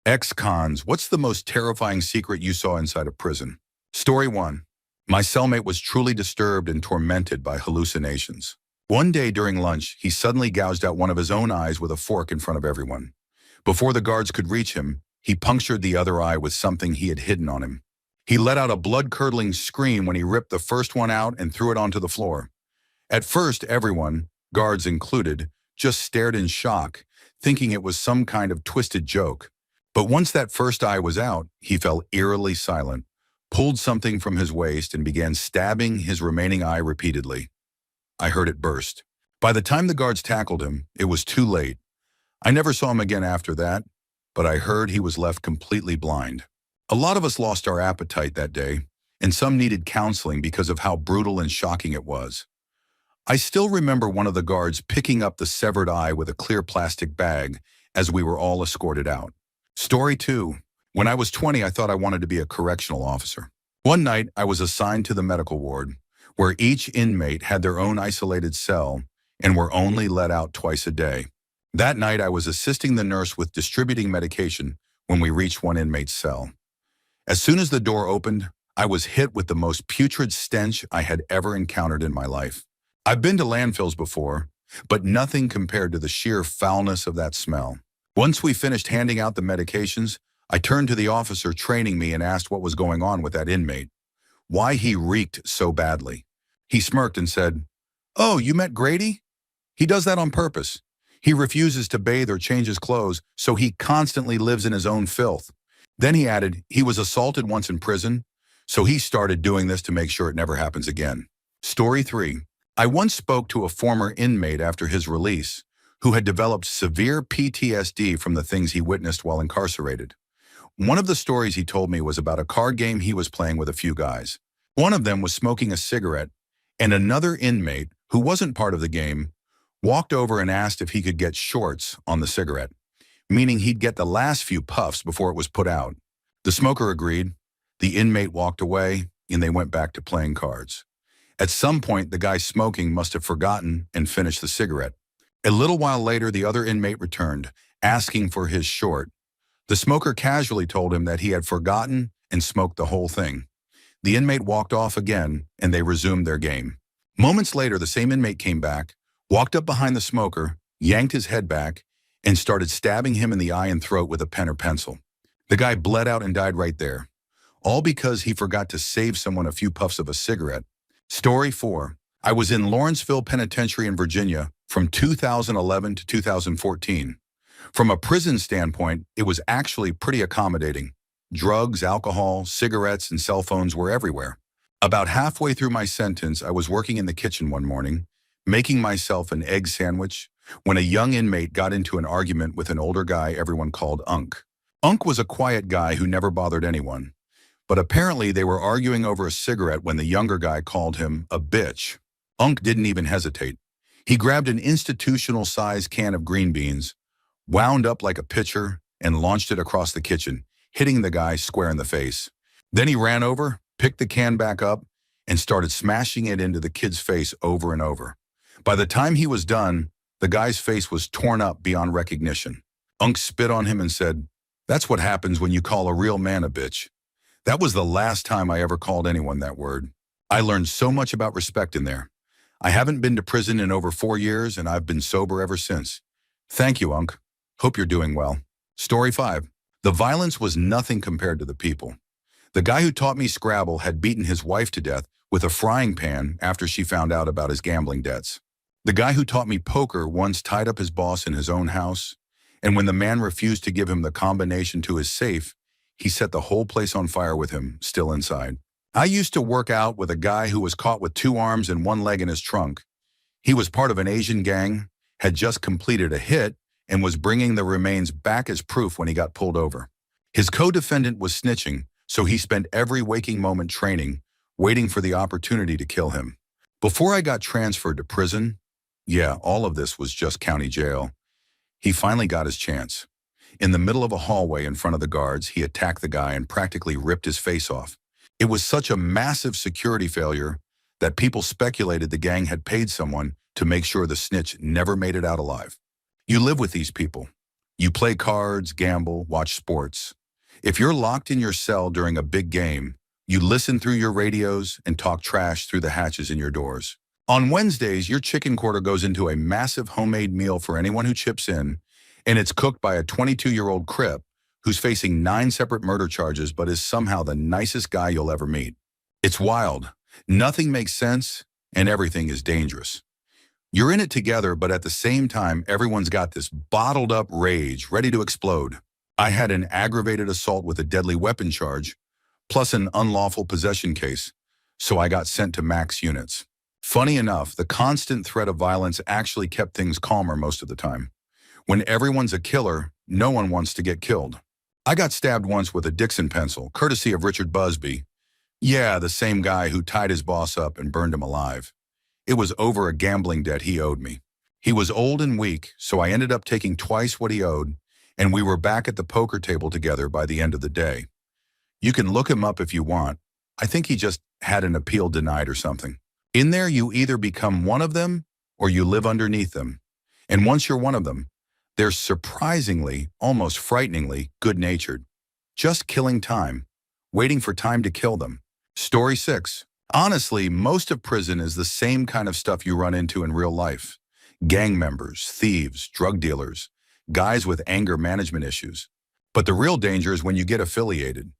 Ex-cons, what's the most terrifying secret you saw inside a prison? Story 1. My cellmate was truly disturbed and tormented by hallucinations. One day during lunch, he suddenly gouged out one of his own eyes with a fork in front of everyone. Before the guards could reach him, he punctured the other eye with something he had hidden on him. He let out a blood-curdling scream when he ripped the first one out and threw it onto the floor. At first, everyone, guards included, just stared in shock, thinking it was some kind of twisted joke. But once that first eye was out, he fell eerily silent, pulled something from his waist, and began stabbing his remaining eye repeatedly. I heard it burst. By the time the guards tackled him, it was too late. I never saw him again after that, but I heard he was left completely blind. A lot of us lost our appetite that day, and some needed counseling because of how brutal and shocking it was. I still remember one of the guards picking up the severed eye with a clear plastic bag as we were all escorted out. Story 2. When I was 20, I thought I wanted to be a correctional officer. One night, I was assigned to the medical ward, where each inmate had their own isolated cell and were only let out twice a day. That night, I was assisting the nurse with distributing medication when we reached one inmate's cell. As soon as the door opened, I was hit with the most putrid stench I had ever encountered in my life. I've been to landfills before, but nothing compared to the sheer foulness of that smell. Once we finished handing out the medications, I turned to the officer training me and asked what was going on with that inmate, why he reeked so badly. He smirked and said, "Oh, you met Grady? He does that on purpose. He refuses to bathe or change his clothes, so he constantly lives in his own filth." Then he added, he was assaulted once in prison, so he started doing this to make sure it never happens again. Story 3. I once spoke to a former inmate after his release who had developed severe PTSD from the things he witnessed while incarcerated. One of the stories he told me was about a card game he was playing with a few guys. One of them was smoking a cigarette, and another inmate, who wasn't part of the game, walked over and asked if he could get shorts on the cigarette, meaning he'd get the last few puffs before it was put out. The smoker agreed, the inmate walked away, and they went back to playing cards. At some point, the guy smoking must have forgotten and finished the cigarette. A little while later, the other inmate returned, asking for his short. The smoker casually told him that he had forgotten and smoked the whole thing. The inmate walked off again, and they resumed their game. Moments later, the same inmate came back, walked up behind the smoker, yanked his head back, and started stabbing him in the eye and throat with a pen or pencil. The guy bled out and died right there, all because he forgot to save someone a few puffs of a cigarette. Story 4. I was in Lawrenceville Penitentiary in Virginia from 2011 to 2014. From a prison standpoint, it was actually pretty accommodating. Drugs, alcohol, cigarettes, and cell phones were everywhere. About halfway through my sentence, I was working in the kitchen one morning, making myself an egg sandwich, when a young inmate got into an argument with an older guy everyone called Unc. Unc was a quiet guy who never bothered anyone, but apparently they were arguing over a cigarette when the younger guy called him a bitch. Unc didn't even hesitate. He grabbed an institutional-sized can of green beans, wound up like a pitcher, and launched it across the kitchen, hitting the guy square in the face. Then he ran over, picked the can back up, and started smashing it into the kid's face over and over. By the time he was done, the guy's face was torn up beyond recognition. Unc spit on him and said, "That's what happens when you call a real man a bitch." That was the last time I ever called anyone that word. I learned so much about respect in there. I haven't been to prison in over 4 years, and I've been sober ever since. Thank you, Unc. Hope you're doing well. Story 5. The violence was nothing compared to the people. The guy who taught me Scrabble had beaten his wife to death with a frying pan after she found out about his gambling debts. The guy who taught me poker once tied up his boss in his own house, and when the man refused to give him the combination to his safe, he set the whole place on fire with him still inside. I used to work out with a guy who was caught with 2 arms and 1 leg in his trunk. He was part of an Asian gang, had just completed a hit, and was bringing the remains back as proof when he got pulled over. His co-defendant was snitching, so he spent every waking moment training, waiting for the opportunity to kill him. Before I got transferred to prison, yeah, all of this was just county jail, he finally got his chance. In the middle of a hallway in front of the guards, he attacked the guy and practically ripped his face off. It was such a massive security failure that people speculated the gang had paid someone to make sure the snitch never made it out alive. You live with these people. You play cards, gamble, watch sports. If you're locked in your cell during a big game, you listen through your radios and talk trash through the hatches in your doors. On Wednesdays, your chicken quarter goes into a massive homemade meal for anyone who chips in, and it's cooked by a 22-year-old Crip who's facing 9 separate murder charges but is somehow the nicest guy you'll ever meet. It's wild. Nothing makes sense, and everything is dangerous. You're in it together, but at the same time, everyone's got this bottled up rage ready to explode. I had an aggravated assault with a deadly weapon charge, plus an unlawful possession case, so I got sent to max units. Funny enough, the constant threat of violence actually kept things calmer most of the time. When everyone's a killer, no one wants to get killed. I got stabbed once with a Dixon pencil, courtesy of Richard Busby. Yeah, the same guy who tied his boss up and burned him alive. It was over a gambling debt he owed me. He was old and weak, so I ended up taking twice what he owed, and we were back at the poker table together by the end of the day. You can look him up if you want. I think he just had an appeal denied or something. In there, you either become one of them or you live underneath them. And once you're one of them, they're surprisingly, almost frighteningly, good-natured. Just killing time, waiting for time to kill them. Story 6. Honestly, most of prison is the same kind of stuff you run into in real life. Gang members, thieves, drug dealers, guys with anger management issues. But the real danger is when you get affiliated.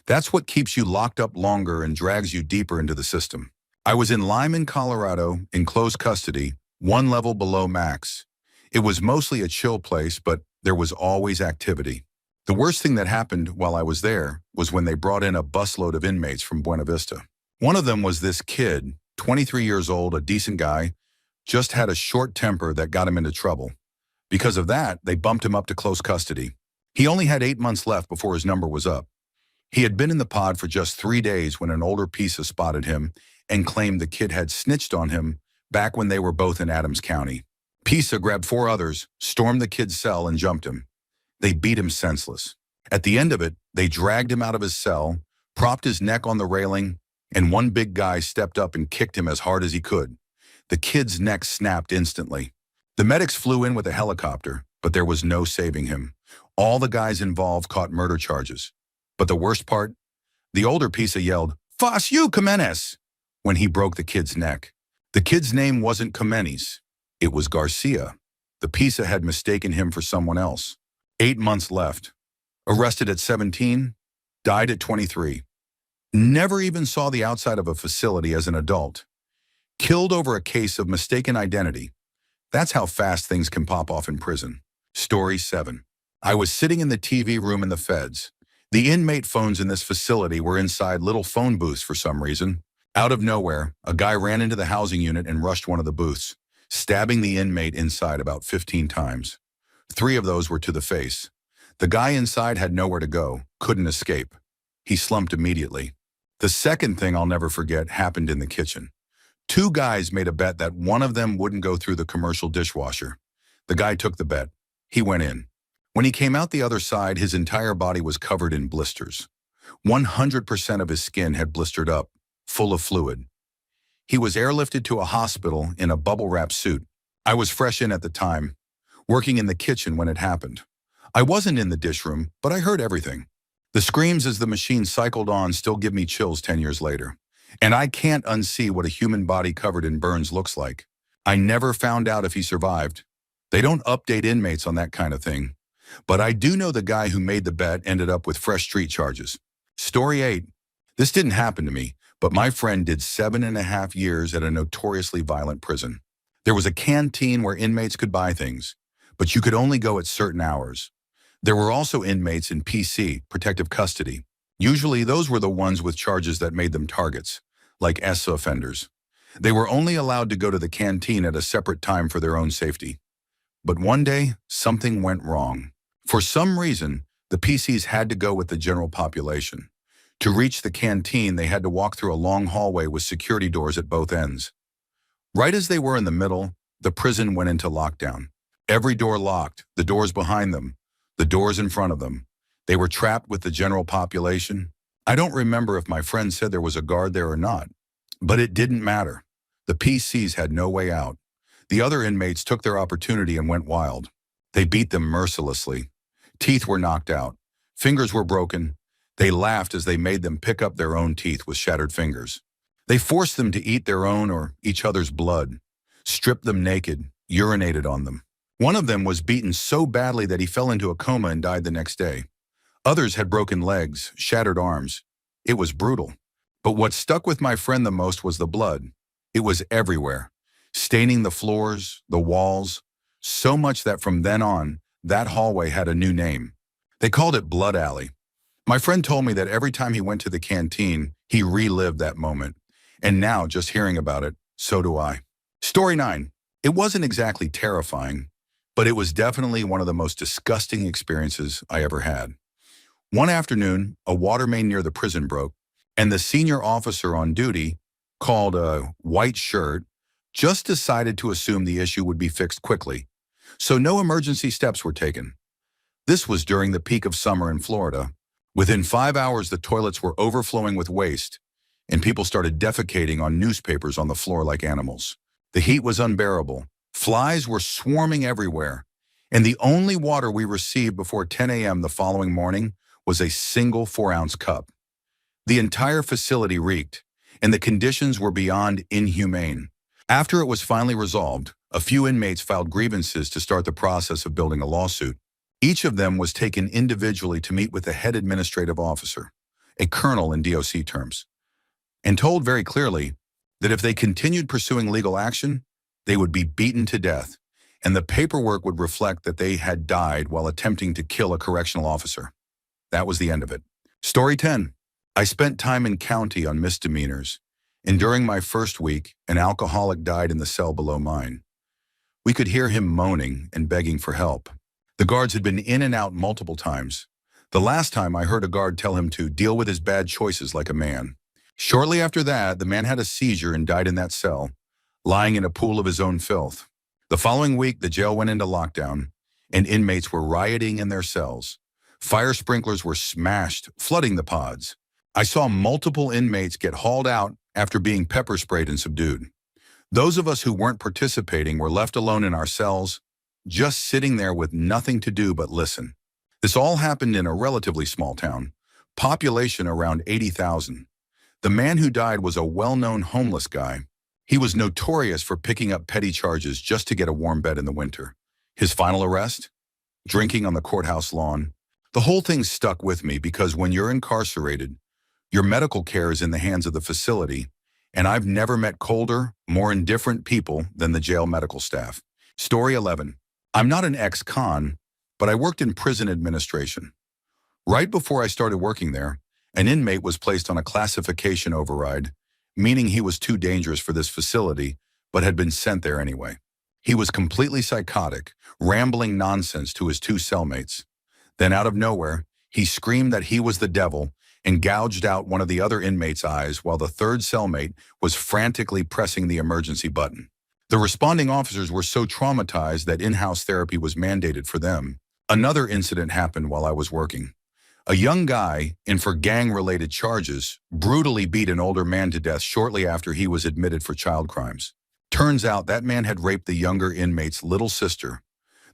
That's what keeps you locked up longer and drags you deeper into the system. I was in Lyman, Colorado, in close custody, 1 level below max. It was mostly a chill place, but there was always activity. The worst thing that happened while I was there was when they brought in a busload of inmates from Buena Vista. One of them was this kid, 23 years old, a decent guy, just had a short temper that got him into trouble. Because of that, they bumped him up to close custody. He only had 8 months left before his number was up. He had been in the pod for just 3 days when an older PISA spotted him and claimed the kid had snitched on him back when they were both in Adams County. PISA grabbed 4 others, stormed the kid's cell, and jumped him. They beat him senseless. At the end of it, they dragged him out of his cell, propped his neck on the railing, and one big guy stepped up and kicked him as hard as he could. The kid's neck snapped instantly. The medics flew in with a helicopter, but there was no saving him. All the guys involved caught murder charges. But the worst part? The older PISA yelled, "Fas you, Jimenez!" when he broke the kid's neck. The kid's name wasn't Jimenez. It was Garcia. The PISA had mistaken him for someone else. 8 months left. Arrested at 17, died at 23. Never even saw the outside of a facility as an adult. Killed over a case of mistaken identity. That's how fast things can pop off in prison. Story 7. I was sitting in the TV room in the feds. The inmate phones in this facility were inside little phone booths for some reason. Out of nowhere, a guy ran into the housing unit and rushed one of the booths, stabbing the inmate inside about 15 times. 3 of those were to the face. The guy inside had nowhere to go, couldn't escape. He slumped immediately. The second thing I'll never forget happened in the kitchen. 2 guys made a bet that one of them wouldn't go through the commercial dishwasher. The guy took the bet. He went in. When he came out the other side, his entire body was covered in blisters. 100% of his skin had blistered up, full of fluid. He was airlifted to a hospital in a bubble-wrap suit. I was fresh in at the time, working in the kitchen when it happened. I wasn't in the dish room, but I heard everything. The screams as the machine cycled on still give me chills 10 years later. And I can't unsee what a human body covered in burns looks like. I never found out if he survived. They don't update inmates on that kind of thing. But I do know the guy who made the bet ended up with fresh street charges. Story 8. This didn't happen to me, but my friend did 7.5 years at a notoriously violent prison. There was a canteen where inmates could buy things, but you could only go at certain hours. There were also inmates in PC, protective custody. Usually those were the ones with charges that made them targets, like ESSA offenders. They were only allowed to go to the canteen at a separate time for their own safety. But one day, something went wrong. For some reason, the PCs had to go with the general population. To reach the canteen, they had to walk through a long hallway with security doors at both ends. Right as they were in the middle, the prison went into lockdown. Every door locked, the doors behind them, the doors in front of them. They were trapped with the general population. I don't remember if my friend said there was a guard there or not, but it didn't matter. The PCs had no way out. The other inmates took their opportunity and went wild. They beat them mercilessly. Teeth were knocked out. Fingers were broken. They laughed as they made them pick up their own teeth with shattered fingers. They forced them to eat their own or each other's blood, stripped them naked, urinated on them. One of them was beaten so badly that he fell into a coma and died the next day. Others had broken legs, shattered arms. It was brutal. But what stuck with my friend the most was the blood. It was everywhere, staining the floors, the walls, so much that from then on, that hallway had a new name. They called it Blood Alley. My friend told me that every time he went to the canteen, he relived that moment. And now, just hearing about it, so do I. Story 9. It wasn't exactly terrifying, but it was definitely one of the most disgusting experiences I ever had. One afternoon, a water main near the prison broke, and the senior officer on duty, called a white shirt, just decided to assume the issue would be fixed quickly. So no emergency steps were taken. This was during the peak of summer in Florida. Within 5 hours, the toilets were overflowing with waste, and people started defecating on newspapers on the floor like animals. The heat was unbearable. Flies were swarming everywhere, and the only water we received before 10 a.m. the following morning was a single 4-ounce cup. The entire facility reeked, and the conditions were beyond inhumane. After it was finally resolved, a few inmates filed grievances to start the process of building a lawsuit. Each of them was taken individually to meet with the head administrative officer, a colonel in DOC terms, and told very clearly that if they continued pursuing legal action, they would be beaten to death, and the paperwork would reflect that they had died while attempting to kill a correctional officer. That was the end of it. Story 10. I spent time in county on misdemeanors, and during my first week, an alcoholic died in the cell below mine. We could hear him moaning and begging for help. The guards had been in and out multiple times. The last time I heard a guard tell him to deal with his bad choices like a man. Shortly after that, the man had a seizure and died in that cell, lying in a pool of his own filth. The following week, the jail went into lockdown, and inmates were rioting in their cells. Fire sprinklers were smashed, flooding the pods. I saw multiple inmates get hauled out after being pepper sprayed and subdued. Those of us who weren't participating were left alone in our cells, just sitting there with nothing to do but listen. This all happened in a relatively small town, population around 80,000. The man who died was a well-known homeless guy. He was notorious for picking up petty charges just to get a warm bed in the winter. His final arrest? Drinking on the courthouse lawn. The whole thing stuck with me because when you're incarcerated, your medical care is in the hands of the facility, and I've never met colder, more indifferent people than the jail medical staff. Story 11. I'm not an ex-con, but I worked in prison administration. Right before I started working there, an inmate was placed on a classification override, meaning he was too dangerous for this facility, but had been sent there anyway. He was completely psychotic, rambling nonsense to his 2 cellmates. Then out of nowhere, he screamed that he was the devil and gouged out one of the other inmates' eyes while the 3rd cellmate was frantically pressing the emergency button. The responding officers were so traumatized that in-house therapy was mandated for them. Another incident happened while I was working. A young guy, in for gang-related charges, brutally beat an older man to death shortly after he was admitted for child crimes. Turns out that man had raped the younger inmate's little sister.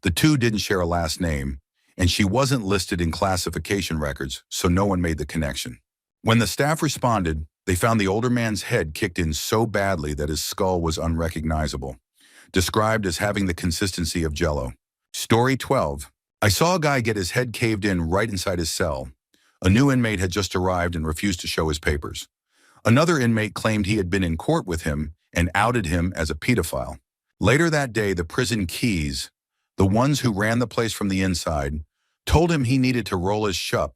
The 2 didn't share a last name, and she wasn't listed in classification records, so no one made the connection. When the staff responded, they found the older man's head kicked in so badly that his skull was unrecognizable, described as having the consistency of Jell-O. Story 12. I saw a guy get his head caved in right inside his cell. A new inmate had just arrived and refused to show his papers. Another inmate claimed he had been in court with him and outed him as a pedophile. Later that day, the prison keys, the ones who ran the place from the inside, told him he needed to roll his shup,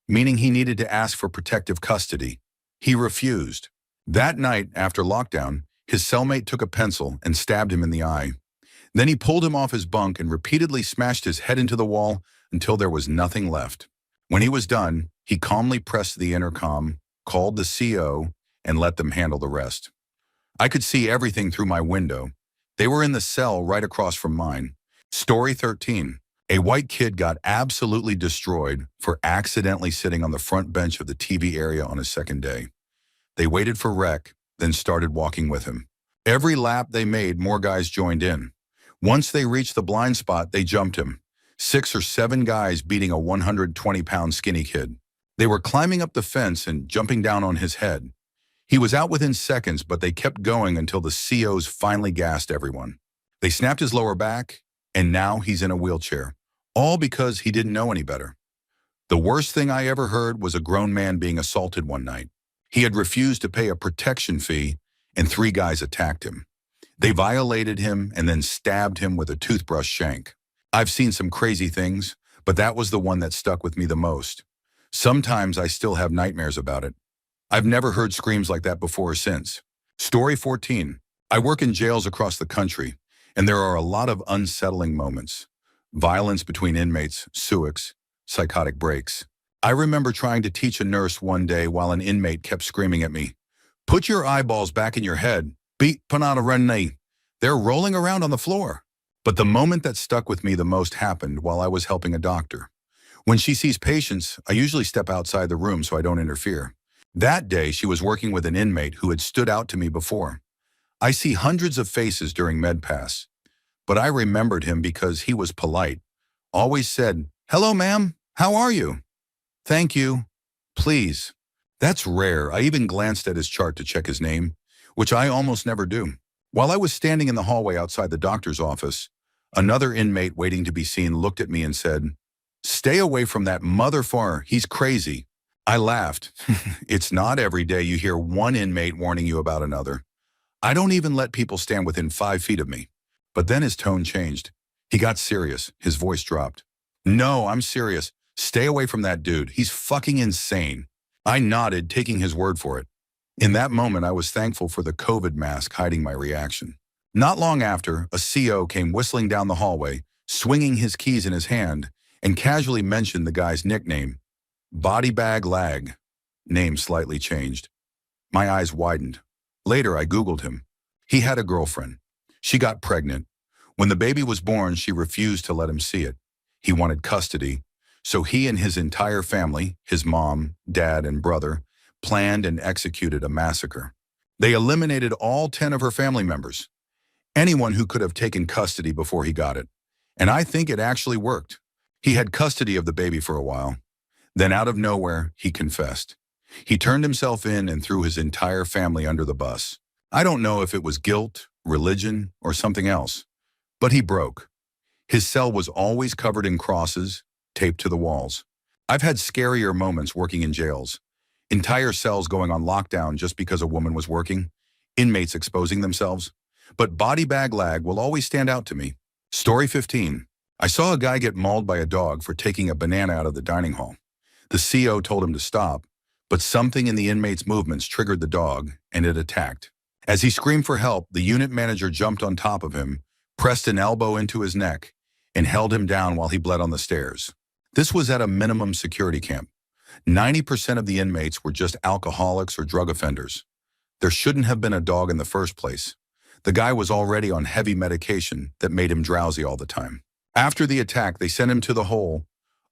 meaning he needed to ask for protective custody. He refused. That night, after lockdown, his cellmate took a pencil and stabbed him in the eye. Then he pulled him off his bunk and repeatedly smashed his head into the wall until there was nothing left. When he was done, he calmly pressed the intercom, called the CO, and let them handle the rest. I could see everything through my window. They were in the cell right across from mine. Story 13. A white kid got absolutely destroyed for accidentally sitting on the front bench of the TV area on his second day. They waited for rec, then started walking with him. Every lap they made, more guys joined in. Once they reached the blind spot, they jumped him. 6 or 7 guys beating a 120-pound skinny kid. They were climbing up the fence and jumping down on his head. He was out within seconds, but they kept going until the COs finally gassed everyone. They snapped his lower back, and now he's in a wheelchair, all because he didn't know any better. The worst thing I ever heard was a grown man being assaulted one night. He had refused to pay a protection fee, and 3 guys attacked him. They violated him and then stabbed him with a toothbrush shank. I've seen some crazy things, but that was the one that stuck with me the most. Sometimes I still have nightmares about it. I've never heard screams like that before or since. Story 14. I work in jails across the country, and there are a lot of unsettling moments. Violence between inmates, suics, psychotic breaks. I remember trying to teach a nurse one day while an inmate kept screaming at me, "Put your eyeballs back in your head. Beat panada renni." They're rolling around on the floor. But the moment that stuck with me the most happened while I was helping a doctor. When she sees patients, I usually step outside the room so I don't interfere. That day, she was working with an inmate who had stood out to me before. I see hundreds of faces during MedPass, but I remembered him because he was polite. Always said, "Hello, ma'am. How are you?" "Thank you. Please." That's rare. I even glanced at his chart to check his name, which I almost never do. While I was standing in the hallway outside the doctor's office, another inmate waiting to be seen looked at me and said, "Stay away from that motherfucker. He's crazy." I laughed. It's not every day you hear one inmate warning you about another. I don't even let people stand within 5 feet of me. But then his tone changed. He got serious. His voice dropped. "No, I'm serious. Stay away from that dude. He's fucking insane." I nodded, taking his word for it. In that moment, I was thankful for the COVID mask hiding my reaction. Not long after, a CO came whistling down the hallway, swinging his keys in his hand, and casually mentioned the guy's nickname, Body Bag Lag. Name slightly changed. My eyes widened. Later, I Googled him. He had a girlfriend. She got pregnant. When the baby was born, she refused to let him see it. He wanted custody, so he and his entire family, his mom, dad, and brother, planned and executed a massacre. They eliminated all 10 of her family members, anyone who could have taken custody before he got it. And I think it actually worked. He had custody of the baby for a while. Then out of nowhere, he confessed. He turned himself in and threw his entire family under the bus. I don't know if it was guilt, religion, or something else, but he broke. His cell was always covered in crosses, taped to the walls. I've had scarier moments working in jails. Entire cells going on lockdown just because a woman was working, inmates exposing themselves. But Body Bag Lag will always stand out to me. Story 15. I saw a guy get mauled by a dog for taking a banana out of the dining hall. The CO told him to stop, but something in the inmate's movements triggered the dog, and it attacked. As he screamed for help, the unit manager jumped on top of him, pressed an elbow into his neck, and held him down while he bled on the stairs. This was at a minimum security camp. 90% of the inmates were just alcoholics or drug offenders. There shouldn't have been a dog in the first place. The guy was already on heavy medication that made him drowsy all the time. After the attack, they sent him to the hole,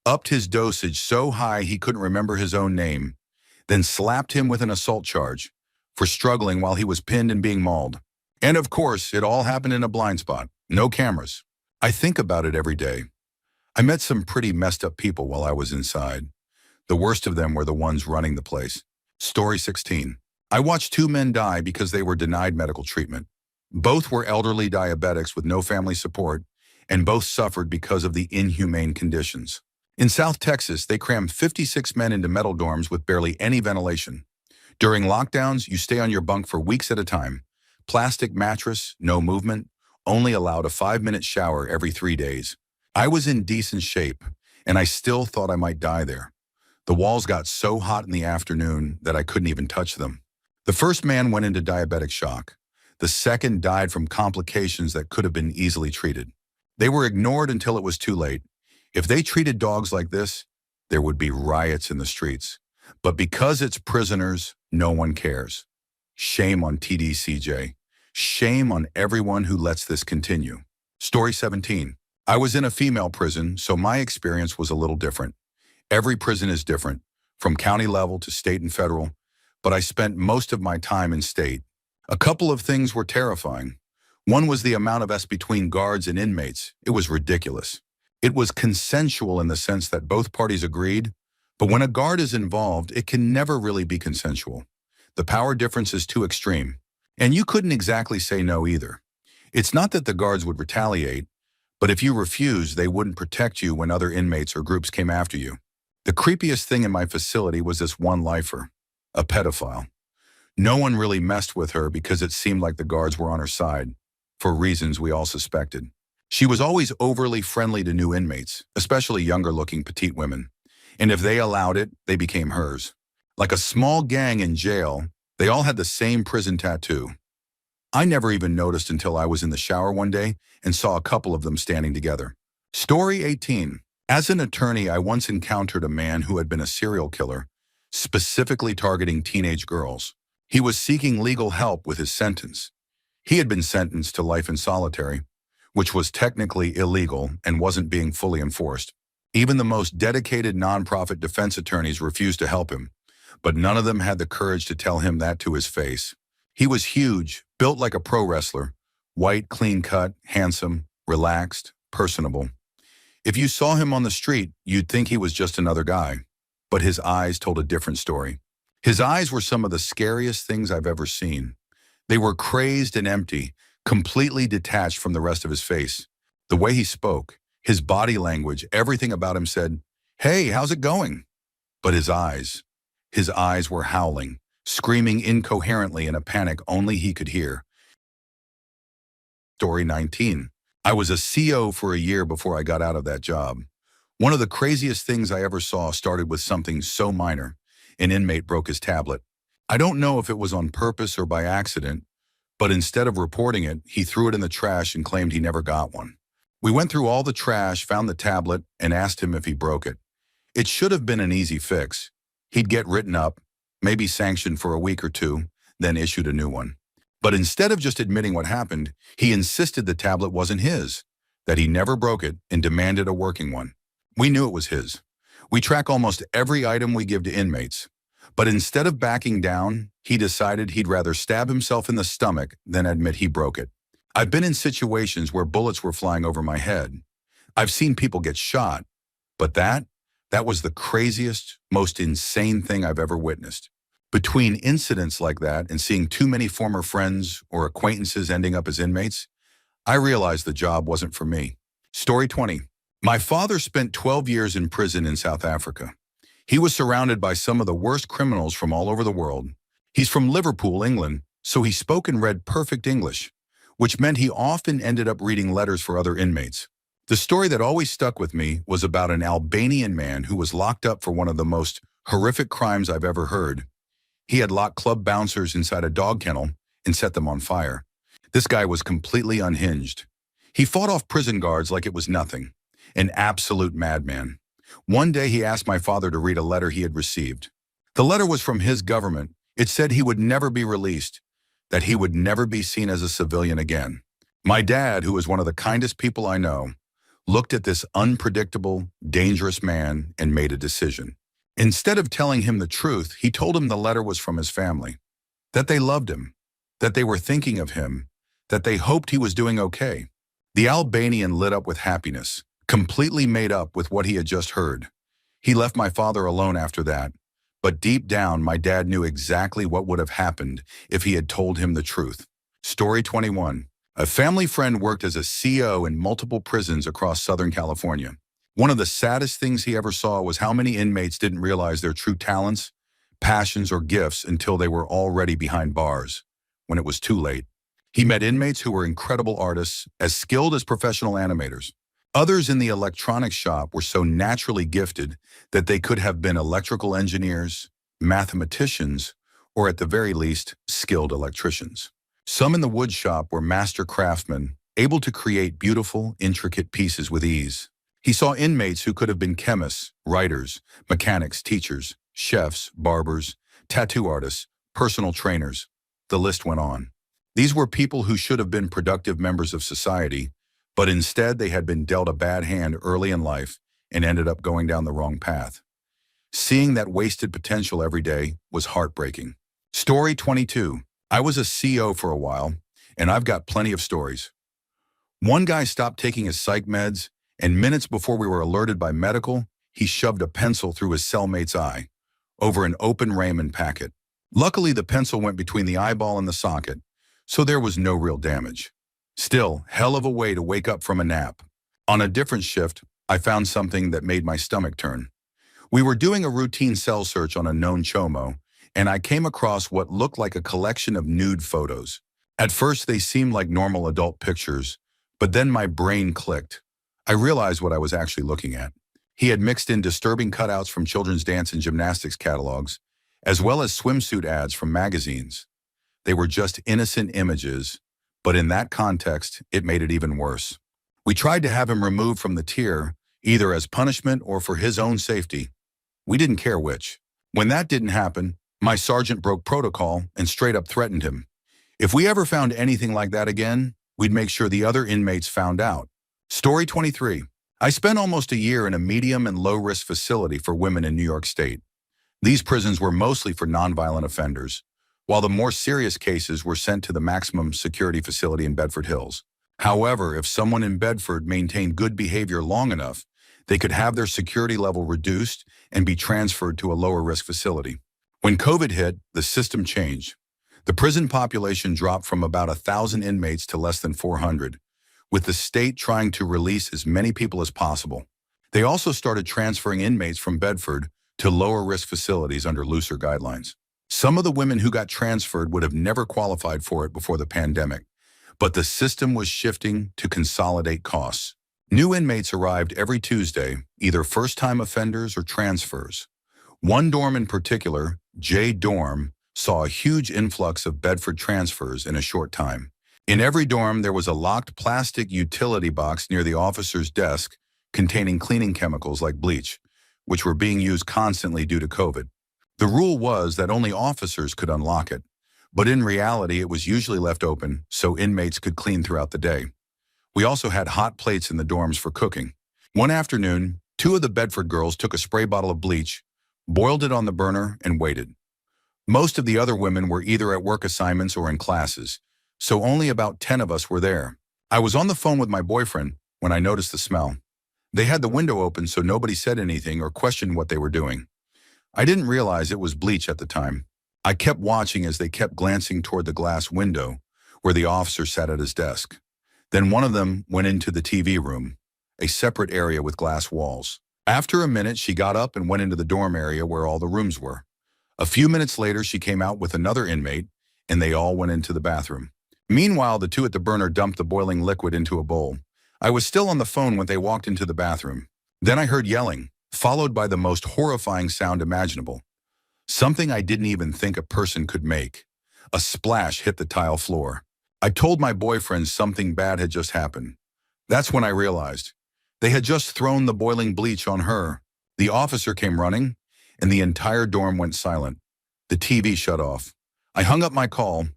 upped his dosage so high he couldn't remember his own name, then slapped him with an assault charge for struggling while he was pinned and being mauled. And of course, it all happened in a blind spot. No cameras. I think about it every day. I met some pretty messed up people while I was inside. The worst of them were the ones running the place. Story 16. I watched 2 men die because they were denied medical treatment. Both were elderly diabetics with no family support, and both suffered because of the inhumane conditions. In South Texas, they crammed 56 men into metal dorms with barely any ventilation. During lockdowns, you stay on your bunk for weeks at a time. Plastic mattress, no movement, only allowed a 5-minute shower every 3 days. I was in decent shape, and I still thought I might die there. The walls got so hot in the afternoon that I couldn't even touch them. The first man went into diabetic shock. The second died from complications that could have been easily treated. They were ignored until it was too late. If they treated dogs like this, there would be riots in the streets. But because it's prisoners, no one cares. Shame on TDCJ. Shame on everyone who lets this continue. Story 17. I was in a female prison, so my experience was a little different. Every prison is different, from county level to state and federal, but I spent most of my time in state. A couple of things were terrifying. One was the amount of us between guards and inmates. It was ridiculous. It was consensual in the sense that both parties agreed, but when a guard is involved, it can never really be consensual. The power difference is too extreme, and you couldn't exactly say no either. It's not that the guards would retaliate, but if you refused, they wouldn't protect you when other inmates or groups came after you. The creepiest thing in my facility was this one lifer, a pedophile. No one really messed with her because it seemed like the guards were on her side, for reasons we all suspected. She was always overly friendly to new inmates, especially younger-looking petite women. And if they allowed it, they became hers. Like a small gang in jail, they all had the same prison tattoo. I never even noticed until I was in the shower one day and saw a couple of them standing together. Story 18. As an attorney, I once encountered a man who had been a serial killer, specifically targeting teenage girls. He was seeking legal help with his sentence. He had been sentenced to life in solitary, which was technically illegal and wasn't being fully enforced. Even the most dedicated nonprofit defense attorneys refused to help him, but none of them had the courage to tell him that to his face. He was huge, built like a pro wrestler, white, clean-cut, handsome, relaxed, personable. If you saw him on the street, you'd think he was just another guy, but his eyes told a different story. His eyes were some of the scariest things I've ever seen. They were crazed and empty, completely detached from the rest of his face. The way he spoke, his body language, everything about him said, "Hey, how's it going?" But his eyes were howling, screaming incoherently in a panic only he could hear. Story 19. I was a CO for a year before I got out of that job. One of the craziest things I ever saw started with something so minor. An inmate broke his tablet. I don't know if it was on purpose or by accident, but instead of reporting it, he threw it in the trash and claimed he never got one. We went through all the trash, found the tablet, and asked him if he broke it. It should have been an easy fix. He'd get written up, maybe sanctioned for a week or two, then issued a new one. But instead of just admitting what happened, he insisted the tablet wasn't his, that he never broke it, and demanded a working one. We knew it was his. We track almost every item we give to inmates. But instead of backing down, he decided he'd rather stab himself in the stomach than admit he broke it. I've been in situations where bullets were flying over my head. I've seen people get shot, but that was the craziest, most insane thing I've ever witnessed. Between incidents like that and seeing too many former friends or acquaintances ending up as inmates, I realized the job wasn't for me. Story 20. My father spent 12 years in prison in South Africa. He was surrounded by some of the worst criminals from all over the world. He's from Liverpool, England, so he spoke and read perfect English, which meant he often ended up reading letters for other inmates. The story that always stuck with me was about an Albanian man who was locked up for one of the most horrific crimes I've ever heard. He had locked club bouncers inside a dog kennel and set them on fire. This guy was completely unhinged. He fought off prison guards like it was nothing. An absolute madman. One day he asked my father to read a letter he had received. The letter was from his government. It said he would never be released, that he would never be seen as a civilian again. My dad, who is one of the kindest people I know, looked at this unpredictable, dangerous man and made a decision. Instead of telling him the truth, he told him the letter was from his family, that they loved him, that they were thinking of him, that they hoped he was doing okay. The Albanian lit up with happiness, completely made up with what he had just heard. He left my father alone after that, but deep down, my dad knew exactly what would have happened if he had told him the truth. Story 21. A family friend worked as a CO in multiple prisons across Southern California. One of the saddest things he ever saw was how many inmates didn't realize their true talents, passions, or gifts until they were already behind bars, when it was too late. He met inmates who were incredible artists, as skilled as professional animators. Others in the electronics shop were so naturally gifted that they could have been electrical engineers, mathematicians, or at the very least, skilled electricians. Some in the wood shop were master craftsmen, able to create beautiful, intricate pieces with ease. He saw inmates who could have been chemists, writers, mechanics, teachers, chefs, barbers, tattoo artists, personal trainers. The list went on. These were people who should have been productive members of society, but instead they had been dealt a bad hand early in life and ended up going down the wrong path. Seeing that wasted potential every day was heartbreaking. Story 22. I was a CO for a while, and I've got plenty of stories. One guy stopped taking his psych meds and minutes before we were alerted by medical, he shoved a pencil through his cellmate's eye over an open Raymond packet. Luckily, the pencil went between the eyeball and the socket, so there was no real damage. Still, hell of a way to wake up from a nap. On a different shift, I found something that made my stomach turn. We were doing a routine cell search on a known chomo, and I came across what looked like a collection of nude photos. At first, they seemed like normal adult pictures, but then my brain clicked. I realized what I was actually looking at. He had mixed in disturbing cutouts from children's dance and gymnastics catalogs, as well as swimsuit ads from magazines. They were just innocent images, but in that context, it made it even worse. We tried to have him removed from the tier, either as punishment or for his own safety. We didn't care which. When that didn't happen, my sergeant broke protocol and straight up threatened him. If we ever found anything like that again, we'd make sure the other inmates found out. Story 23. I spent almost a year in a medium and low-risk facility for women in New York State. These prisons were mostly for nonviolent offenders, while the more serious cases were sent to the maximum security facility in Bedford Hills. However, if someone in Bedford maintained good behavior long enough, they could have their security level reduced and be transferred to a lower-risk facility. When COVID hit, the system changed. The prison population dropped from about 1,000 inmates to less than 400, with the state trying to release as many people as possible. They also started transferring inmates from Bedford to lower-risk facilities under looser guidelines. Some of the women who got transferred would have never qualified for it before the pandemic, but the system was shifting to consolidate costs. New inmates arrived every Tuesday, either first-time offenders or transfers. One dorm in particular, J Dorm, saw a huge influx of Bedford transfers in a short time. In every dorm, there was a locked plastic utility box near the officer's desk containing cleaning chemicals like bleach, which were being used constantly due to COVID. The rule was that only officers could unlock it, but in reality, it was usually left open so inmates could clean throughout the day. We also had hot plates in the dorms for cooking. One afternoon, 2 of the Bedford girls took a spray bottle of bleach, boiled it on the burner, and waited. Most of the other women were either at work assignments or in classes, so only about 10 of us were there. I was on the phone with my boyfriend when I noticed the smell. They had the window open so nobody said anything or questioned what they were doing. I didn't realize it was bleach at the time. I kept watching as they kept glancing toward the glass window where the officer sat at his desk. Then one of them went into the TV room, a separate area with glass walls. After a minute, she got up and went into the dorm area where all the rooms were. A few minutes later, she came out with another inmate, and they all went into the bathroom. Meanwhile, the 2 at the burner dumped the boiling liquid into a bowl. I was still on the phone when they walked into the bathroom. Then I heard yelling, followed by the most horrifying sound imaginable. Something I didn't even think a person could make. A splash hit the tile floor. I told my boyfriend something bad had just happened. That's when I realized. They had just thrown the boiling bleach on her. The officer came running, and the entire dorm went silent. The TV shut off. I hung up my call.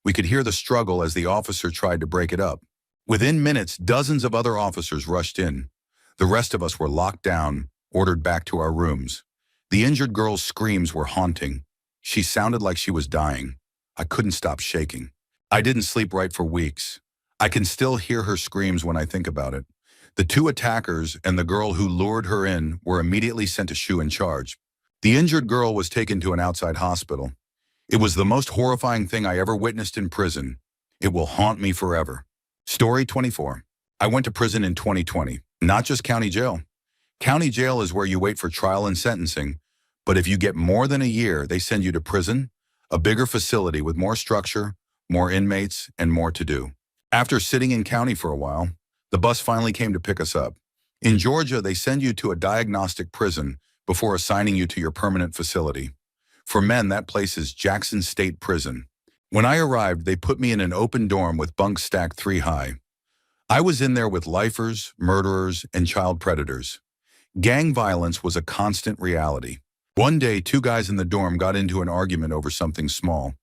We could hear the struggle as the officer tried to break it up. Within minutes, dozens of other officers rushed in. The rest of us were locked down, ordered back to our rooms. The injured girl's screams were haunting. She sounded like she was dying. I couldn't stop shaking. I didn't sleep right for weeks. I can still hear her screams when I think about it. The 2 attackers and the girl who lured her in were immediately sent to SHU in charge. The injured girl was taken to an outside hospital. It was the most horrifying thing I ever witnessed in prison. It will haunt me forever. Story 24. I went to prison in 2020, not just county jail. County jail is where you wait for trial and sentencing, but if you get more than a year, they send you to prison, a bigger facility with more structure, more inmates, and more to do. After sitting in county for a while, the bus finally came to pick us up. In Georgia, they send you to a diagnostic prison before assigning you to your permanent facility. For men, that place is Jackson State Prison. When I arrived, they put me in an open dorm with bunks stacked 3 high. I was in there with lifers, murderers, and child predators. Gang violence was a constant reality. One day, 2 guys in the dorm got into an argument over something small.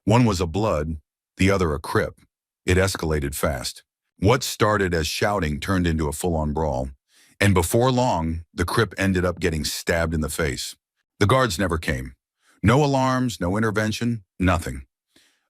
One was a blood, the other a crip. It escalated fast. What started as shouting turned into a full-on brawl, and before long, the crip ended up getting stabbed in the face. The guards never came. No alarms, no intervention, nothing.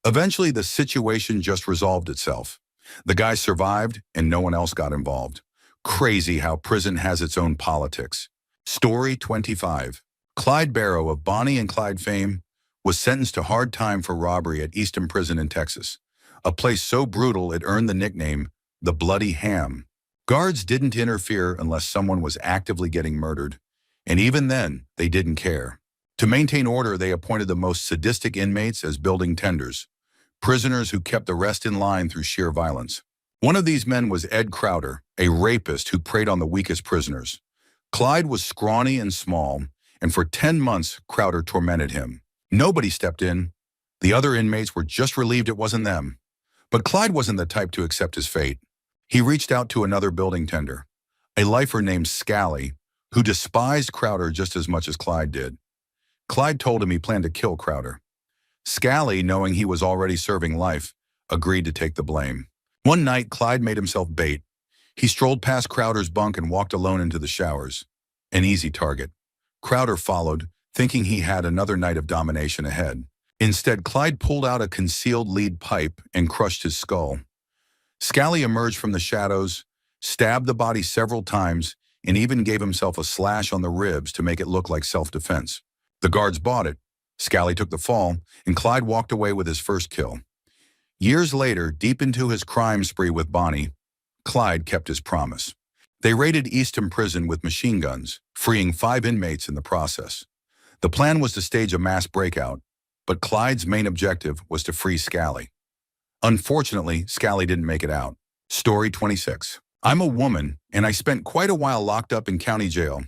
Eventually, the situation just resolved itself. The guy survived, and no one else got involved. Crazy how prison has its own politics. Story 25. Clyde Barrow of Bonnie and Clyde fame was sentenced to hard time for robbery at Easton Prison in Texas, a place so brutal it earned the nickname the Bloody Ham. Guards didn't interfere unless someone was actively getting murdered, and even then, they didn't care. To maintain order, they appointed the most sadistic inmates as building tenders, prisoners who kept the rest in line through sheer violence. One of these men was Ed Crowder, a rapist who preyed on the weakest prisoners. Clyde was scrawny and small, and for 10 months, Crowder tormented him. Nobody stepped in. The other inmates were just relieved it wasn't them. But Clyde wasn't the type to accept his fate. He reached out to another building tender, a lifer named Scally, who despised Crowder just as much as Clyde did. Clyde told him he planned to kill Crowder. Scally, knowing he was already serving life, agreed to take the blame. One night, Clyde made himself bait. He strolled past Crowder's bunk and walked alone into the showers. An easy target. Crowder followed, thinking he had another night of domination ahead. Instead, Clyde pulled out a concealed lead pipe and crushed his skull. Scally emerged from the shadows, stabbed the body several times, and even gave himself a slash on the ribs to make it look like self-defense. The guards bought it. Scally took the fall, and Clyde walked away with his first kill. Years later, deep into his crime spree with Bonnie, Clyde kept his promise. They raided Easton Prison with machine guns, freeing 5 inmates in the process. The plan was to stage a mass breakout, but Clyde's main objective was to free Scally. Unfortunately, Scally didn't make it out. Story 26. I'm a woman, and I spent quite a while locked up in county jail.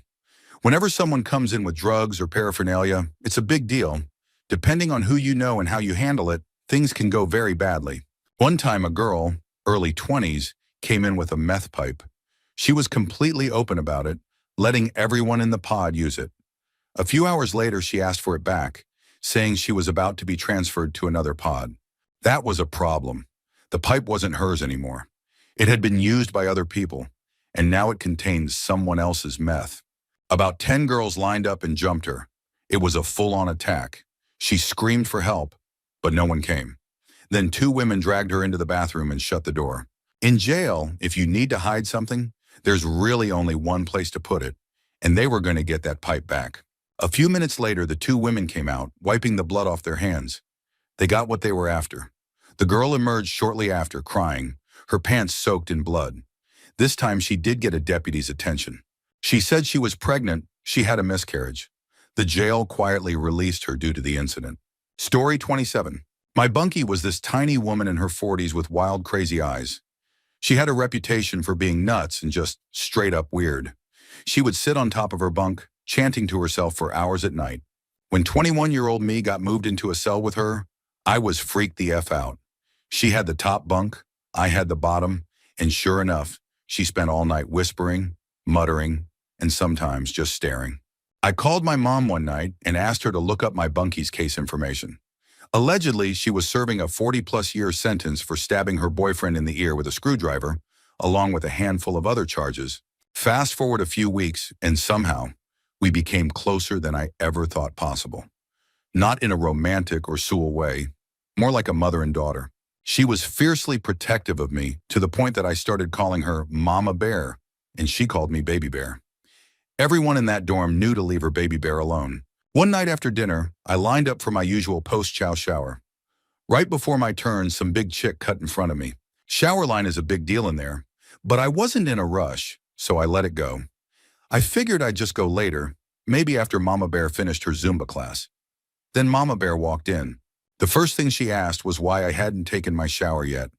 Whenever someone comes in with drugs or paraphernalia, it's a big deal. Depending on who you know and how you handle it, things can go very badly. One time a girl, early 20s, came in with a meth pipe. She was completely open about it, letting everyone in the pod use it. A few hours later, she asked for it back, saying she was about to be transferred to another pod. That was a problem. The pipe wasn't hers anymore. It had been used by other people, and now it contained someone else's meth. About 10 girls lined up and jumped her. It was a full-on attack. She screamed for help, but no one came. Then 2 women dragged her into the bathroom and shut the door. In jail, if you need to hide something, there's really only one place to put it, and they were going to get that pipe back. A few minutes later, the 2 women came out, wiping the blood off their hands. They got what they were after. The girl emerged shortly after, crying, her pants soaked in blood. This time she did get a deputy's attention. She said she was pregnant, she had a miscarriage. The jail quietly released her due to the incident. Story 27. My bunkie was this tiny woman in her 40s with wild, crazy eyes. She had a reputation for being nuts and just straight up weird. She would sit on top of her bunk, chanting to herself for hours at night. When 21-year-old me got moved into a cell with her, I was freaked the F out. She had the top bunk, I had the bottom, and sure enough, she spent all night whispering, muttering, and sometimes just staring. I called my mom one night and asked her to look up my bunkie's case information. Allegedly, she was serving a 40-plus-year sentence for stabbing her boyfriend in the ear with a screwdriver, along with a handful of other charges. Fast forward a few weeks, and somehow, we became closer than I ever thought possible. Not in a romantic or Sewell way, more like a mother and daughter. She was fiercely protective of me to the point that I started calling her Mama Bear, and she called me Baby Bear. Everyone in that dorm knew to leave her baby bear alone. One night after dinner, I lined up for my usual post-chow shower. Right before my turn, some big chick cut in front of me. Shower line is a big deal in there, but I wasn't in a rush, so I let it go. I figured I'd just go later, maybe after Mama Bear finished her Zumba class. Then Mama Bear walked in. The first thing she asked was why I hadn't taken my shower yet.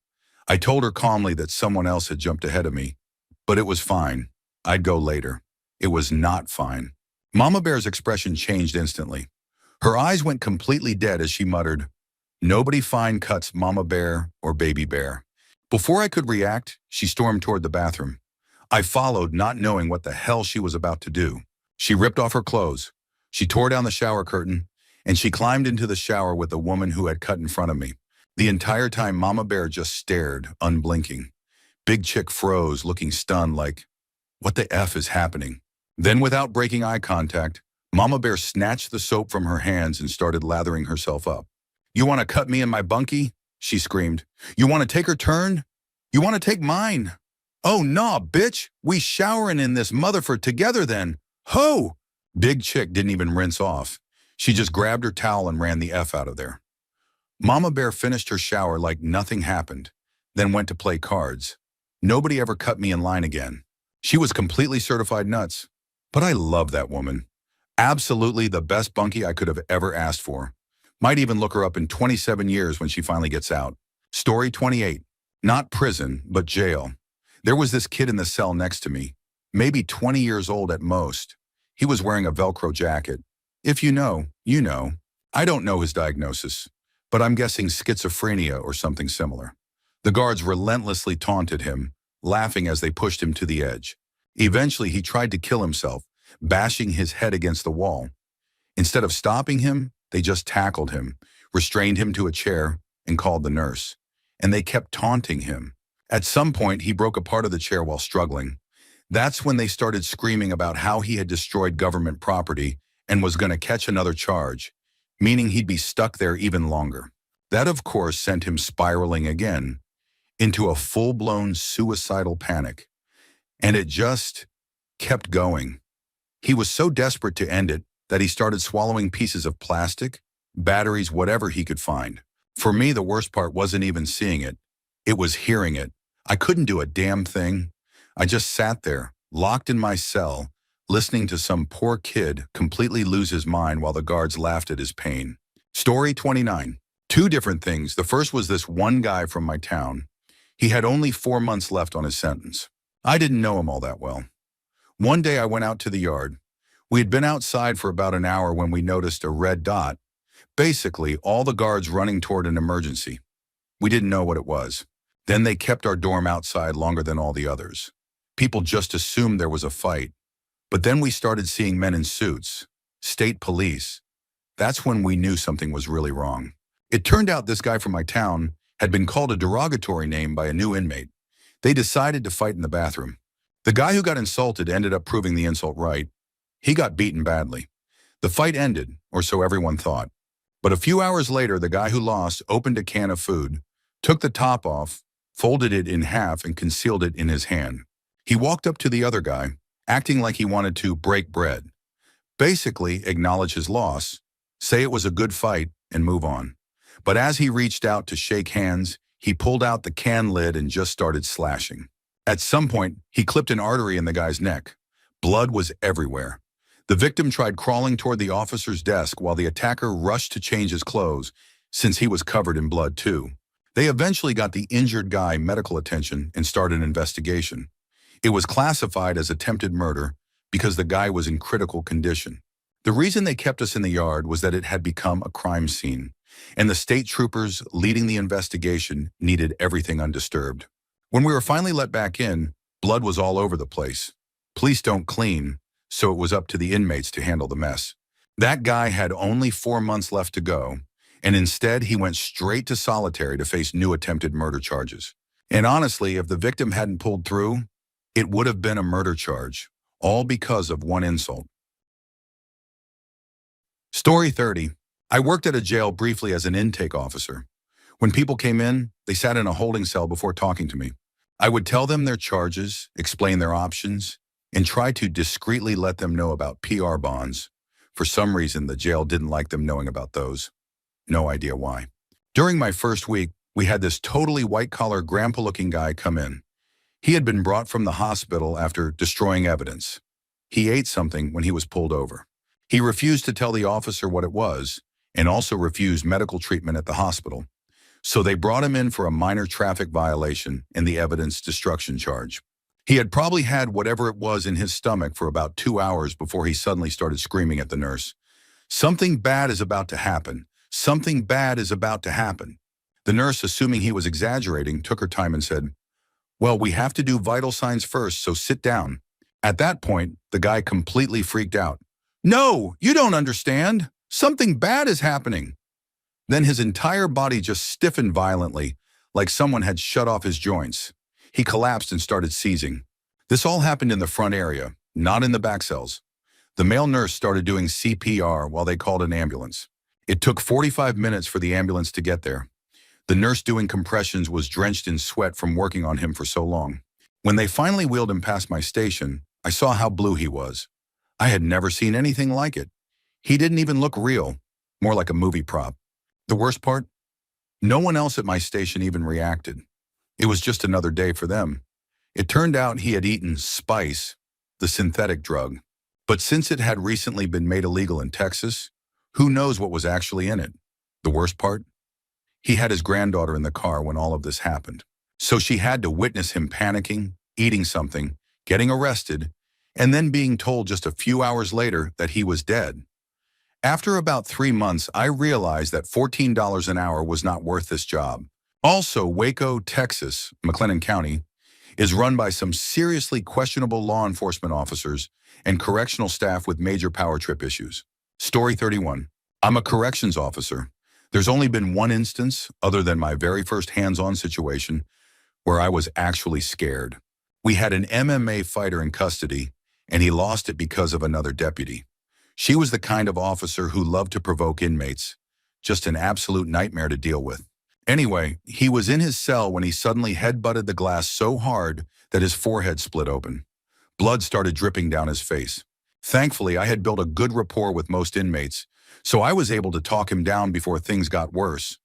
I told her calmly that someone else had jumped ahead of me, but it was fine. I'd go later. It was not fine. Mama Bear's expression changed instantly. Her eyes went completely dead as she muttered, "Nobody fine cuts Mama Bear or Baby Bear." Before I could react, she stormed toward the bathroom. I followed, not knowing what the hell she was about to do. She ripped off her clothes. She tore down the shower curtain, and she climbed into the shower with the woman who had cut in front of me. The entire time, Mama Bear just stared, unblinking. Big Chick froze, looking stunned like, what the F is happening? Then, without breaking eye contact, Mama Bear snatched the soap from her hands and started lathering herself up. "You want to cut me in my bunkie?" she screamed. "You want to take her turn? You want to take mine?" "Oh, nah, bitch. We showering in this motherfucker together then. Ho!" Big chick didn't even rinse off. She just grabbed her towel and ran the F out of there. Mama Bear finished her shower like nothing happened, then went to play cards. Nobody ever cut me in line again. She was completely certified nuts. But I love that woman. Absolutely the best bunkie I could have ever asked for. Might even look her up in 27 years when she finally gets out. Story 28. Not prison, but jail. There was this kid in the cell next to me, maybe 20 years old at most. He was wearing a Velcro jacket. If you know, you know. I don't know his diagnosis, but I'm guessing schizophrenia or something similar. The guards relentlessly taunted him, laughing as they pushed him to the edge. Eventually, he tried to kill himself, bashing his head against the wall. Instead of stopping him, they just tackled him, restrained him to a chair, and called the nurse. And they kept taunting him. At some point, he broke a part of the chair while struggling. That's when they started screaming about how he had destroyed government property and was going to catch another charge, meaning he'd be stuck there even longer. That, of course, sent him spiraling again into a full-blown suicidal panic. And it just kept going. He was so desperate to end it that he started swallowing pieces of plastic, batteries, whatever he could find. For me, the worst part wasn't even seeing it. It was hearing it. I couldn't do a damn thing. I just sat there, locked in my cell, listening to some poor kid completely lose his mind while the guards laughed at his pain. Story 29. Two different things. The first was this one guy from my town. He had only 4 months left on his sentence. I didn't know him all that well. One day I went out to the yard. We had been outside for about an hour when we noticed a red dot. Basically, all the guards running toward an emergency. We didn't know what it was. Then they kept our dorm outside longer than all the others. People just assumed there was a fight. But then we started seeing men in suits, state police. That's when we knew something was really wrong. It turned out this guy from my town had been called a derogatory name by a new inmate. They decided to fight in the bathroom. The guy who got insulted ended up proving the insult right. He got beaten badly. The fight ended, or so everyone thought. But a few hours later, the guy who lost opened a can of food, took the top off, folded it in half, and concealed it in his hand. He walked up to the other guy, acting like he wanted to break bread. Basically, acknowledge his loss, say it was a good fight, and move on. But as he reached out to shake hands, he pulled out the can lid and just started slashing. At some point, he clipped an artery in the guy's neck. Blood was everywhere. The victim tried crawling toward the officer's desk while the attacker rushed to change his clothes, since he was covered in blood too. They eventually got the injured guy medical attention and started an investigation. It was classified as attempted murder because the guy was in critical condition. The reason they kept us in the yard was that it had become a crime scene, and the state troopers leading the investigation needed everything undisturbed. When we were finally let back in, blood was all over the place. Police don't clean, so it was up to the inmates to handle the mess. That guy had only 4 months left to go, and instead he went straight to solitary to face new attempted murder charges. And honestly, if the victim hadn't pulled through, it would have been a murder charge, all because of one insult. Story 30. I worked at a jail briefly as an intake officer. When people came in, they sat in a holding cell before talking to me. I would tell them their charges, explain their options, and try to discreetly let them know about PR bonds. For some reason, the jail didn't like them knowing about those. No idea why. During my first week, we had this totally white-collar grandpa-looking guy come in. He had been brought from the hospital after destroying evidence. He ate something when he was pulled over. He refused to tell the officer what it was, and also refused medical treatment at the hospital. So they brought him in for a minor traffic violation and the evidence destruction charge. He had probably had whatever it was in his stomach for about 2 hours before he suddenly started screaming at the nurse. "Something bad is about to happen. Something bad is about to happen." The nurse, assuming he was exaggerating, took her time and said, "Well, we have to do vital signs first, so sit down." At that point, the guy completely freaked out. "No, you don't understand. Something bad is happening." Then his entire body just stiffened violently, like someone had shut off his joints. He collapsed and started seizing. This all happened in the front area, not in the back cells. The male nurse started doing CPR while they called an ambulance. It took 45 minutes for the ambulance to get there. The nurse doing compressions was drenched in sweat from working on him for so long. When they finally wheeled him past my station, I saw how blue he was. I had never seen anything like it. He didn't even look real, more like a movie prop. The worst part? No one else at my station even reacted. It was just another day for them. It turned out he had eaten spice, the synthetic drug. But since it had recently been made illegal in Texas, who knows what was actually in it? The worst part? He had his granddaughter in the car when all of this happened. So she had to witness him panicking, eating something, getting arrested, and then being told just a few hours later that he was dead. After about 3 months, I realized that $14 an hour was not worth this job. Also, Waco, Texas, McLennan County, is run by some seriously questionable law enforcement officers and correctional staff with major power trip issues. Story 31. I'm a corrections officer. There's only been one instance, other than my very first hands-on situation, where I was actually scared. We had an MMA fighter in custody, and he lost it because of another deputy. She was the kind of officer who loved to provoke inmates. Just an absolute nightmare to deal with. Anyway, he was in his cell when he suddenly headbutted the glass so hard that his forehead split open. Blood started dripping down his face. Thankfully, I had built a good rapport with most inmates, so I was able to talk him down before things got worse.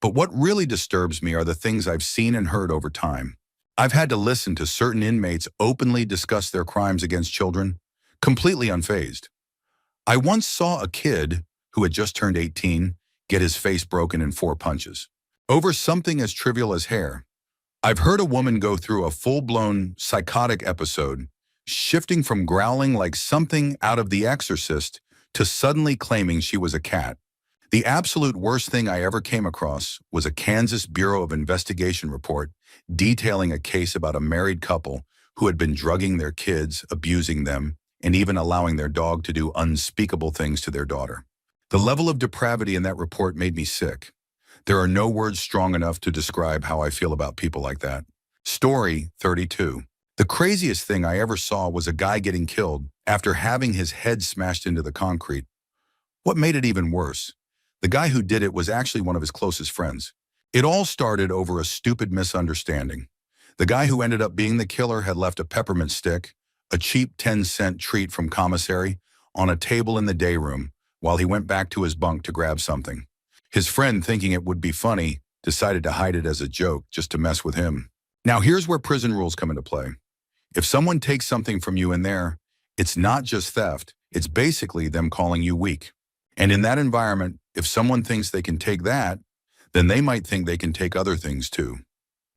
But what really disturbs me are the things I've seen and heard over time. I've had to listen to certain inmates openly discuss their crimes against children, completely unfazed. I once saw a kid who had just turned 18 get his face broken in 4 punches over something as trivial as hair. I've heard a woman go through a full-blown psychotic episode, shifting from growling like something out of The Exorcist to suddenly claiming she was a cat. The absolute worst thing I ever came across was a Kansas Bureau of Investigation report detailing a case about a married couple who had been drugging their kids, abusing them, and even allowing their dog to do unspeakable things to their daughter. The level of depravity in that report made me sick. There are no words strong enough to describe how I feel about people like that. Story 32. The craziest thing I ever saw was a guy getting killed after having his head smashed into the concrete. What made it even worse? The guy who did it was actually one of his closest friends. It all started over a stupid misunderstanding. The guy who ended up being the killer had left a peppermint stick, a cheap 10-cent treat from commissary, on a table in the day room while he went back to his bunk to grab something. His friend, thinking it would be funny, decided to hide it as a joke just to mess with him. Now here's where prison rules come into play. If someone takes something from you in there, it's not just theft, it's basically them calling you weak. And in that environment, if someone thinks they can take that, then they might think they can take other things too.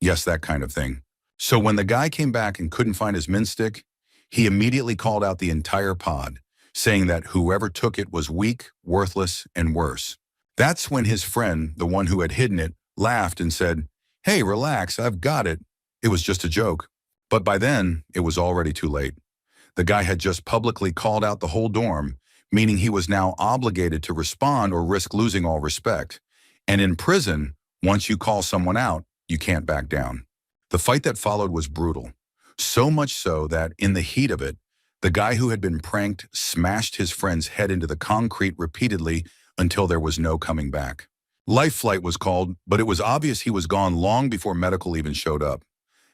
Yes, that kind of thing. So when the guy came back and couldn't find his mint stick, he immediately called out the entire pod, saying that whoever took it was weak, worthless, and worse. That's when his friend, the one who had hidden it, laughed and said, "Hey, relax, I've got it. It was just a joke." But by then, it was already too late. The guy had just publicly called out the whole dorm, meaning he was now obligated to respond or risk losing all respect. And in prison, once you call someone out, you can't back down. The fight that followed was brutal. So much so that, in the heat of it, the guy who had been pranked smashed his friend's head into the concrete repeatedly until there was no coming back. Life flight was called, but it was obvious he was gone long before medical even showed up.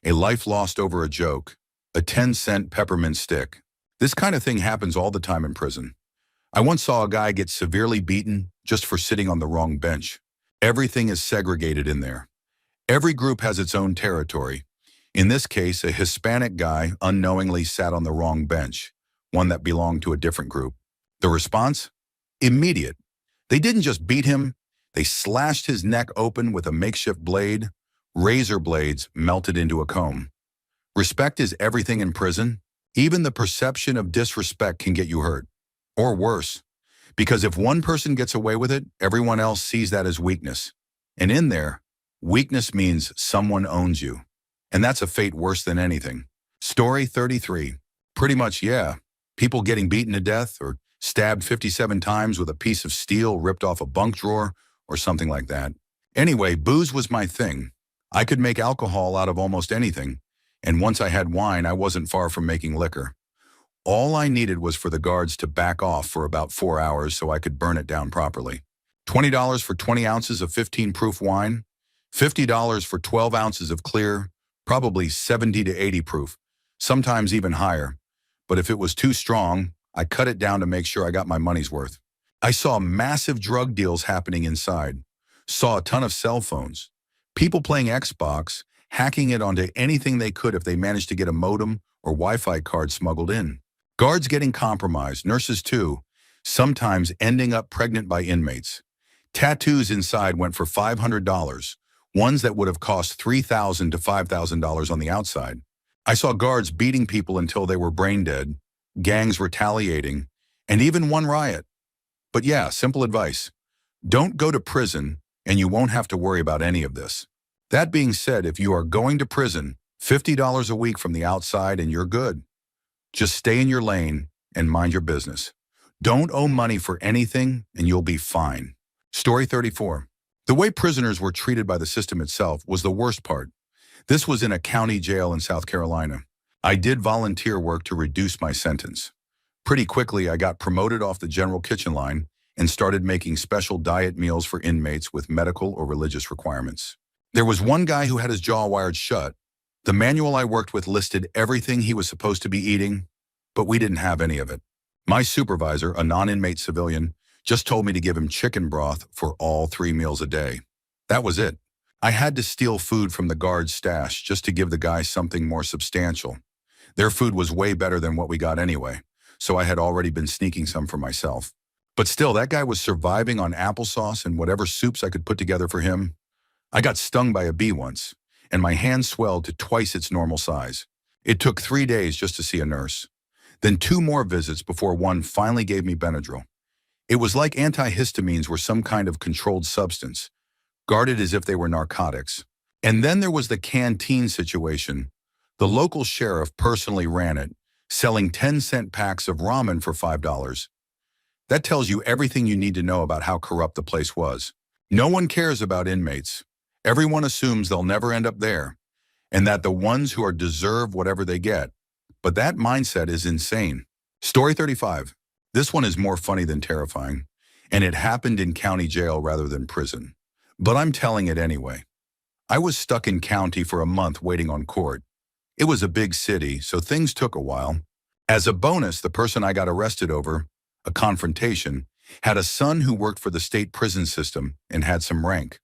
A life lost over a joke, a 10-cent peppermint stick. This kind of thing happens all the time in prison. I once saw a guy get severely beaten just for sitting on the wrong bench. Everything is segregated in there. Every group has its own territory. In this case, a Hispanic guy unknowingly sat on the wrong bench, one that belonged to a different group. The response? Immediate. They didn't just beat him, they slashed his neck open with a makeshift blade. Razor blades melted into a comb. Respect is everything in prison. Even the perception of disrespect can get you hurt. Or worse. Because if one person gets away with it, everyone else sees that as weakness. And in there, weakness means someone owns you. And that's a fate worse than anything. Story 33. Pretty much, yeah. People getting beaten to death or stabbed 57 times with a piece of steel ripped off a bunk drawer or something like that. Anyway, booze was my thing. I could make alcohol out of almost anything. And once I had wine, I wasn't far from making liquor. All I needed was for the guards to back off for about 4 hours so I could burn it down properly. $20 for 20 ounces of 15 proof wine, $50 for 12 ounces of clear, probably 70 to 80 proof, sometimes even higher. But if it was too strong, I cut it down to make sure I got my money's worth. I saw massive drug deals happening inside, saw a ton of cell phones, people playing Xbox, hacking it onto anything they could if they managed to get a modem or Wi-Fi card smuggled in. Guards getting compromised, nurses too, sometimes ending up pregnant by inmates. Tattoos inside went for $500, ones that would have cost $3,000 to $5,000 on the outside. I saw guards beating people until they were brain dead, gangs retaliating, and even one riot. But yeah, simple advice. Don't go to prison and you won't have to worry about any of this. That being said, if you are going to prison, $50 a week from the outside and you're good. Just stay in your lane and mind your business. Don't owe money for anything and you'll be fine. Story 34. The way prisoners were treated by the system itself was the worst part. This was in a county jail in South Carolina. I did volunteer work to reduce my sentence. Pretty quickly, I got promoted off the general kitchen line and started making special diet meals for inmates with medical or religious requirements. There was one guy who had his jaw wired shut. The manual I worked with listed everything he was supposed to be eating, but we didn't have any of it. My supervisor, a non-inmate civilian, just told me to give him chicken broth for all 3 meals a day. That was it. I had to steal food from the guard's stash just to give the guy something more substantial. Their food was way better than what we got anyway, so I had already been sneaking some for myself. But still, that guy was surviving on applesauce and whatever soups I could put together for him. I got stung by a bee once, and my hand swelled to twice its normal size. It took 3 days just to see a nurse. Then 2 more visits before one finally gave me Benadryl. It was like antihistamines were some kind of controlled substance, guarded as if they were narcotics. And then there was the canteen situation. The local sheriff personally ran it, selling 10-cent packs of ramen for $5. That tells you everything you need to know about how corrupt the place was. No one cares about inmates. Everyone assumes they'll never end up there, and that the ones who are deserve whatever they get. But that mindset is insane. Story 35. This one is more funny than terrifying, and it happened in county jail rather than prison. But I'm telling it anyway. I was stuck in county for a month waiting on court. It was a big city, so things took a while. As a bonus, the person I got arrested over, a confrontation, had a son who worked for the state prison system and had some rank.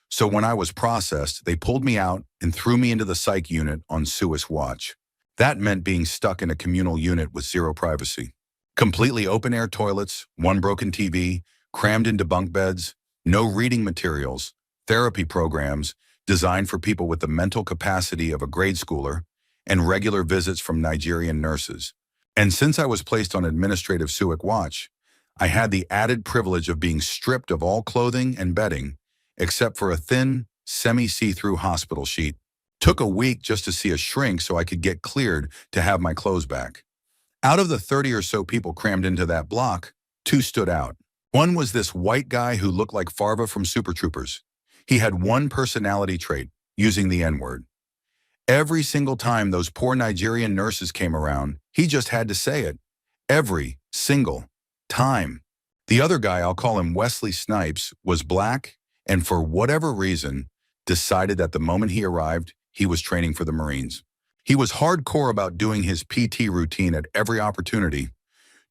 So when I was processed, they pulled me out and threw me into the psych unit on Suis watch. That meant being stuck in a communal unit with zero privacy. Completely open-air toilets, 1 broken TV, crammed into bunk beds, no reading materials, therapy programs designed for people with the mental capacity of a grade schooler, and regular visits from Nigerian nurses. And since I was placed on administrative Suis watch, I had the added privilege of being stripped of all clothing and bedding, except for a thin, semi-see-through hospital sheet. Took a week just to see a shrink so I could get cleared to have my clothes back. Out of the 30 or so people crammed into that block, 2 stood out. One was this white guy who looked like Farva from Super Troopers. He had one personality trait, using the N-word. Every single time those poor Nigerian nurses came around, he just had to say it. Every single time. The other guy, I'll call him Wesley Snipes, was black and for whatever reason, decided that the moment he arrived, he was training for the Marines. He was hardcore about doing his PT routine at every opportunity.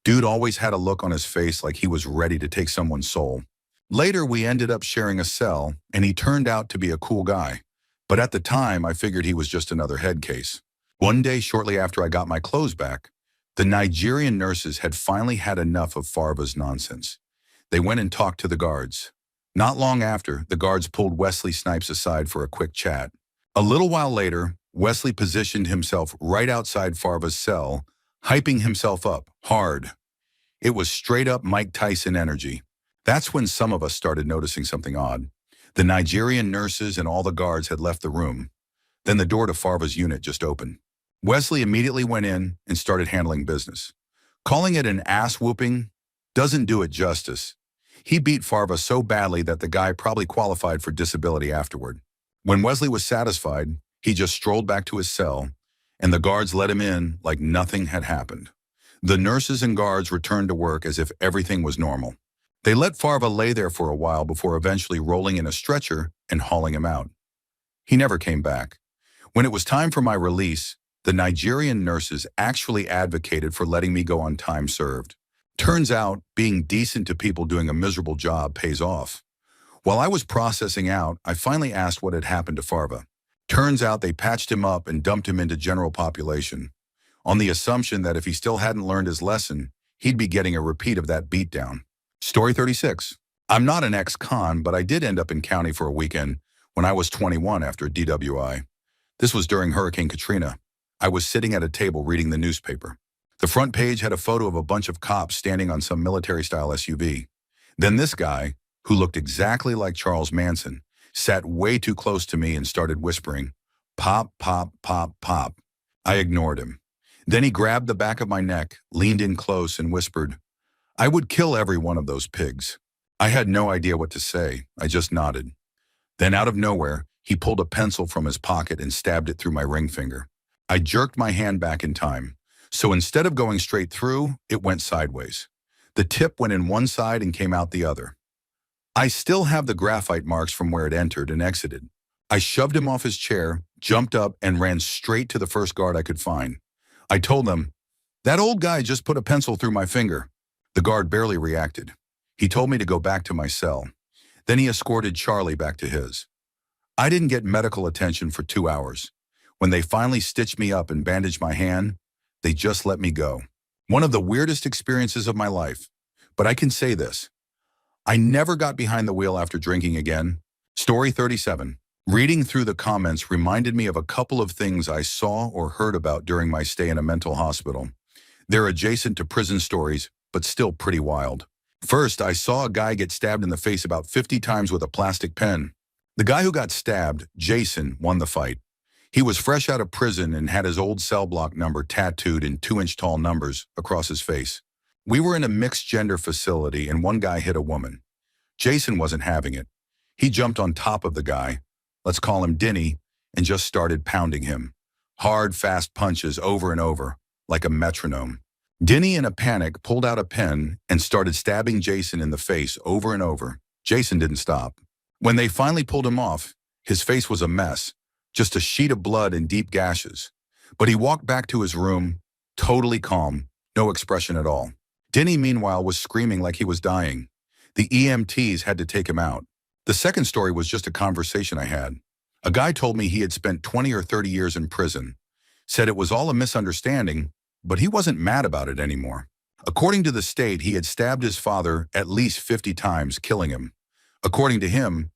Dude always had a look on his face like he was ready to take someone's soul. Later, we ended up sharing a cell, and he turned out to be a cool guy. But at the time, I figured he was just another head case. One day, shortly after I got my clothes back, the Nigerian nurses had finally had enough of Farva's nonsense. They went and talked to the guards. Not long after, the guards pulled Wesley Snipes aside for a quick chat. A little while later, Wesley positioned himself right outside Farva's cell, hyping himself up hard. It was straight up Mike Tyson energy. That's when some of us started noticing something odd. The Nigerian nurses and all the guards had left the room. Then the door to Farva's unit just opened. Wesley immediately went in and started handling business. Calling it an ass whooping doesn't do it justice. He beat Farva so badly that the guy probably qualified for disability afterward. When Wesley was satisfied, he just strolled back to his cell, and the guards let him in like nothing had happened. The nurses and guards returned to work as if everything was normal. They let Farva lay there for a while before eventually rolling in a stretcher and hauling him out. He never came back. When it was time for my release, the Nigerian nurses actually advocated for letting me go on time served. Turns out, being decent to people doing a miserable job pays off. While I was processing out, I finally asked what had happened to Farva. Turns out they patched him up and dumped him into general population, on the assumption that if he still hadn't learned his lesson, he'd be getting a repeat of that beatdown. Story 36. I'm not an ex-con, but I did end up in county for a weekend when I was 21 after a DWI. This was during Hurricane Katrina. I was sitting at a table reading the newspaper. The front page had a photo of a bunch of cops standing on some military-style SUV. Then this guy, who looked exactly like Charles Manson, sat way too close to me and started whispering, "Pop, pop, pop, pop." I ignored him. Then he grabbed the back of my neck, leaned in close, and whispered, "I would kill every one of those pigs." I had no idea what to say. I just nodded. Then out of nowhere, he pulled a pencil from his pocket and stabbed it through my ring finger. I jerked my hand back in time. So instead of going straight through, it went sideways. The tip went in one side and came out the other. I still have the graphite marks from where it entered and exited. I shoved him off his chair, jumped up, and ran straight to the first guard I could find. I told them, "That old guy just put a pencil through my finger." The guard barely reacted. He told me to go back to my cell. Then he escorted Charlie back to his. I didn't get medical attention for 2 hours. When they finally stitched me up and bandaged my hand, they just let me go. One of the weirdest experiences of my life. But I can say this. I never got behind the wheel after drinking again. Story 37. Reading through the comments reminded me of a couple of things I saw or heard about during my stay in a mental hospital. They're adjacent to prison stories, but still pretty wild. First, I saw a guy get stabbed in the face about 50 times with a plastic pen. The guy who got stabbed, Jason, won the fight. He was fresh out of prison and had his old cell block number tattooed in 2-inch tall numbers across his face. We were in a mixed-gender facility and one guy hit a woman. Jason wasn't having it. He jumped on top of the guy, let's call him Denny, and just started pounding him. Hard, fast punches over and over, like a metronome. Denny, in a panic, pulled out a pen and started stabbing Jason in the face over and over. Jason didn't stop. When they finally pulled him off, his face was a mess, just a sheet of blood and deep gashes. But he walked back to his room, totally calm, no expression at all. Denny, meanwhile, was screaming like he was dying. The EMTs had to take him out. The second story was just a conversation I had. A guy told me he had spent 20 or 30 years in prison, said it was all a misunderstanding, but he wasn't mad about it anymore. According to the state, he had stabbed his father at least 50 times, killing him. According to him,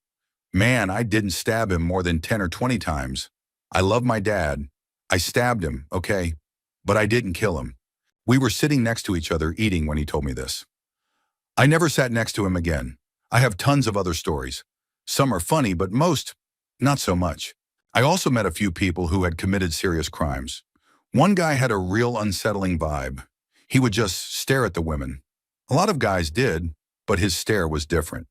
"Man, I didn't stab him more than 10 or 20 times. I love my dad. I stabbed him, okay, but I didn't kill him." We were sitting next to each other eating when he told me this. I never sat next to him again. I have tons of other stories. Some are funny, but most, not so much. I also met a few people who had committed serious crimes. One guy had a real unsettling vibe. He would just stare at the women. A lot of guys did, but his stare was different.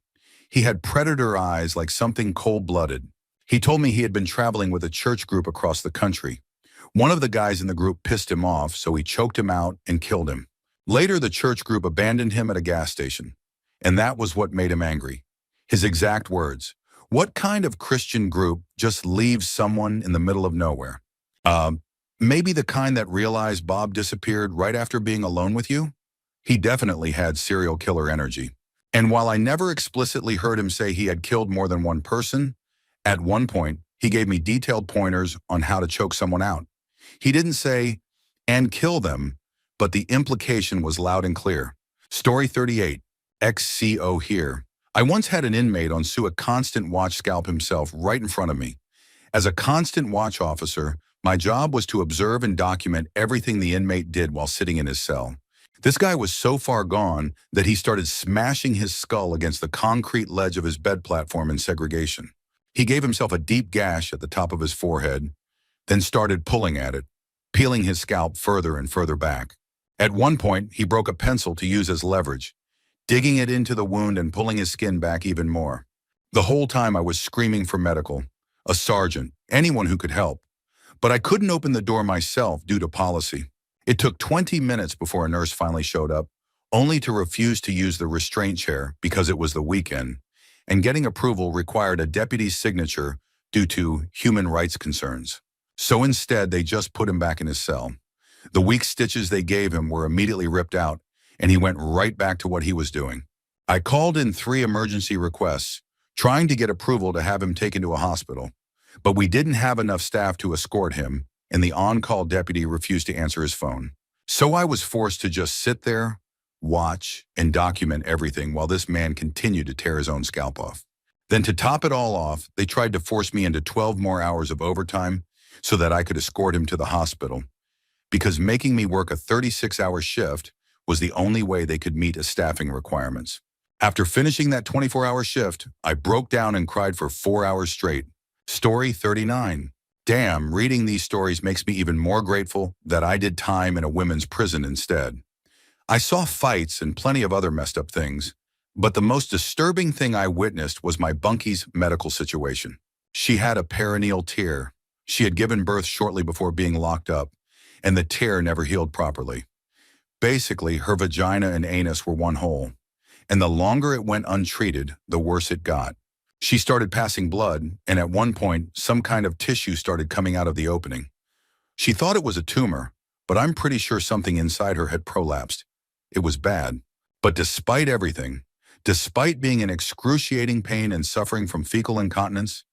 He had predator eyes like something cold-blooded. He told me he had been traveling with a church group across the country. One of the guys in the group pissed him off, so he choked him out and killed him. Later, the church group abandoned him at a gas station, and that was what made him angry. His exact words, "What kind of Christian group just leaves someone in the middle of nowhere? Maybe the kind that realized Bob disappeared right after being alone with you?" He definitely had serial killer energy. And while I never explicitly heard him say he had killed more than one person, at one point, he gave me detailed pointers on how to choke someone out. He didn't say, "and kill them," but the implication was loud and clear. Story 38, XCO here. I once had an inmate on sue a constant watch scalp himself right in front of me. As a constant watch officer, my job was to observe and document everything the inmate did while sitting in his cell. This guy was so far gone that he started smashing his skull against the concrete ledge of his bed platform in segregation. He gave himself a deep gash at the top of his forehead, then started pulling at it, peeling his scalp further and further back. At one point, he broke a pencil to use as leverage, digging it into the wound and pulling his skin back even more. The whole time I was screaming for medical, a sergeant, anyone who could help. But I couldn't open the door myself due to policy. It took 20 minutes before a nurse finally showed up, only to refuse to use the restraint chair because it was the weekend, and getting approval required a deputy's signature due to human rights concerns. So instead, they just put him back in his cell. The weak stitches they gave him were immediately ripped out, and he went right back to what he was doing. I called in 3 emergency requests, trying to get approval to have him taken to a hospital. But we didn't have enough staff to escort him, and the on-call deputy refused to answer his phone. So I was forced to just sit there, watch, and document everything while this man continued to tear his own scalp off. Then to top it all off, they tried to force me into 12 more hours of overtime so that I could escort him to the hospital, because making me work a 36-hour shift was the only way they could meet his staffing requirements. After finishing that 24-hour shift, I broke down and cried for 4 hours straight. Story 39. Damn, reading these stories makes me even more grateful that I did time in a women's prison instead. I saw fights and plenty of other messed up things, but the most disturbing thing I witnessed was my bunkie's medical situation. She had a perineal tear. She had given birth shortly before being locked up, and the tear never healed properly. Basically, her vagina and anus were one hole, and the longer it went untreated, the worse it got. She started passing blood, and at one point, some kind of tissue started coming out of the opening. She thought it was a tumor, but I'm pretty sure something inside her had prolapsed. It was bad. But despite everything, despite being in excruciating pain and suffering from fecal incontinence,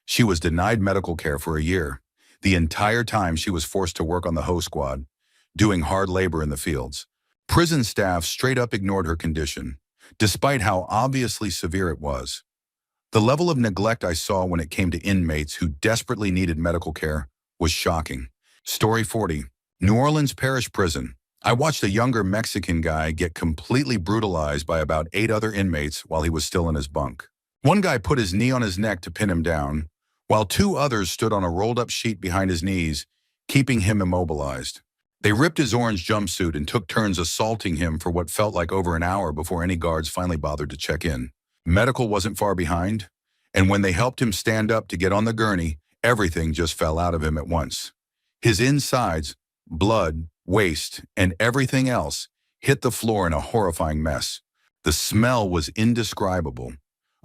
she was denied medical care for a year. The entire time she was forced to work on the hoe squad, doing hard labor in the fields. Prison staff straight up ignored her condition, despite how obviously severe it was. The level of neglect I saw when it came to inmates who desperately needed medical care was shocking. Story 40. New Orleans Parish Prison. I watched a younger Mexican guy get completely brutalized by about 8 other inmates while he was still in his bunk. One guy put his knee on his neck to pin him down, while 2 others stood on a rolled-up sheet behind his knees, keeping him immobilized. They ripped his orange jumpsuit and took turns assaulting him for what felt like over an hour before any guards finally bothered to check in. Medical wasn't far behind, and when they helped him stand up to get on the gurney, everything just fell out of him at once. His insides, blood, waste, and everything else hit the floor in a horrifying mess. The smell was indescribable.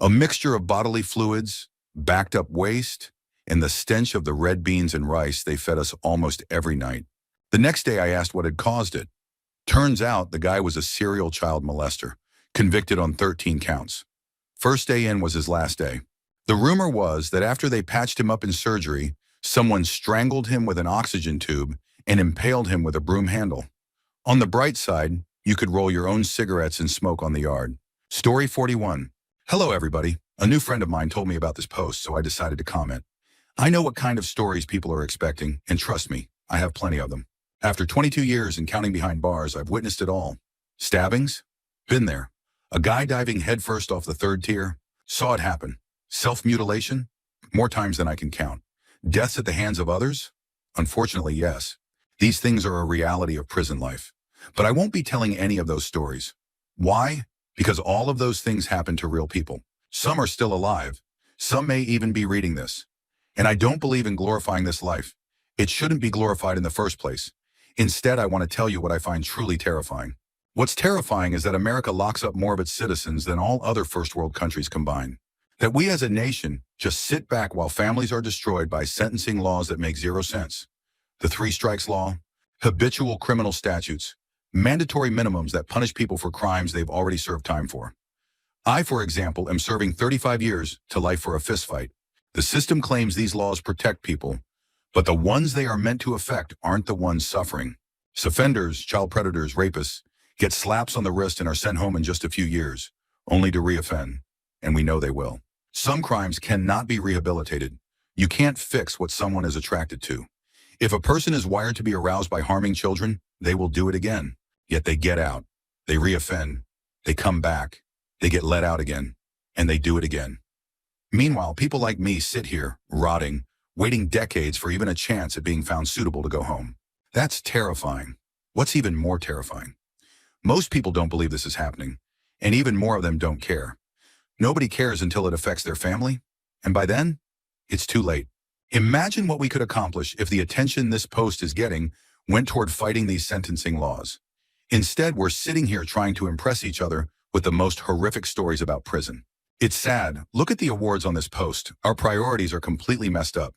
A mixture of bodily fluids, backed up waste, and the stench of the red beans and rice they fed us almost every night. The next day I asked what had caused it. Turns out the guy was a serial child molester, convicted on 13 counts. First day in was his last day. The rumor was that after they patched him up in surgery, someone strangled him with an oxygen tube and impaled him with a broom handle. On the bright side, you could roll your own cigarettes and smoke on the yard. Story 41. Hello everybody. A new friend of mine told me about this post, so I decided to comment. I know what kind of stories people are expecting, and trust me, I have plenty of them. After 22 years and counting behind bars, I've witnessed it all. Stabbings? Been there. A guy diving headfirst off the 3rd tier? Saw it happen. Self-mutilation? More times than I can count. Deaths at the hands of others? Unfortunately, yes. These things are a reality of prison life. But I won't be telling any of those stories. Why? Because all of those things happen to real people. Some are still alive. Some may even be reading this. And I don't believe in glorifying this life. It shouldn't be glorified in the first place. Instead, I want to tell you what I find truly terrifying. What's terrifying is that America locks up more of its citizens than all other first world countries combined. That we as a nation just sit back while families are destroyed by sentencing laws that make zero sense. The 3 strikes law, habitual criminal statutes, mandatory minimums that punish people for crimes they've already served time for. I, for example, am serving 35 years to life for a fistfight. The system claims these laws protect people, but the ones they are meant to affect aren't the ones suffering. Offenders, child predators, rapists, get slaps on the wrist and are sent home in just a few years, only to reoffend, and we know they will. Some crimes cannot be rehabilitated. You can't fix what someone is attracted to. If a person is wired to be aroused by harming children, they will do it again. Yet they get out, they reoffend, they come back, they get let out again, and they do it again. Meanwhile, people like me sit here, rotting, waiting decades for even a chance at being found suitable to go home. That's terrifying. What's even more terrifying? Most people don't believe this is happening, and even more of them don't care. Nobody cares until it affects their family, and by then, it's too late. Imagine what we could accomplish if the attention this post is getting went toward fighting these sentencing laws. Instead, we're sitting here trying to impress each other with the most horrific stories about prison. It's sad. Look at the awards on this post. Our priorities are completely messed up.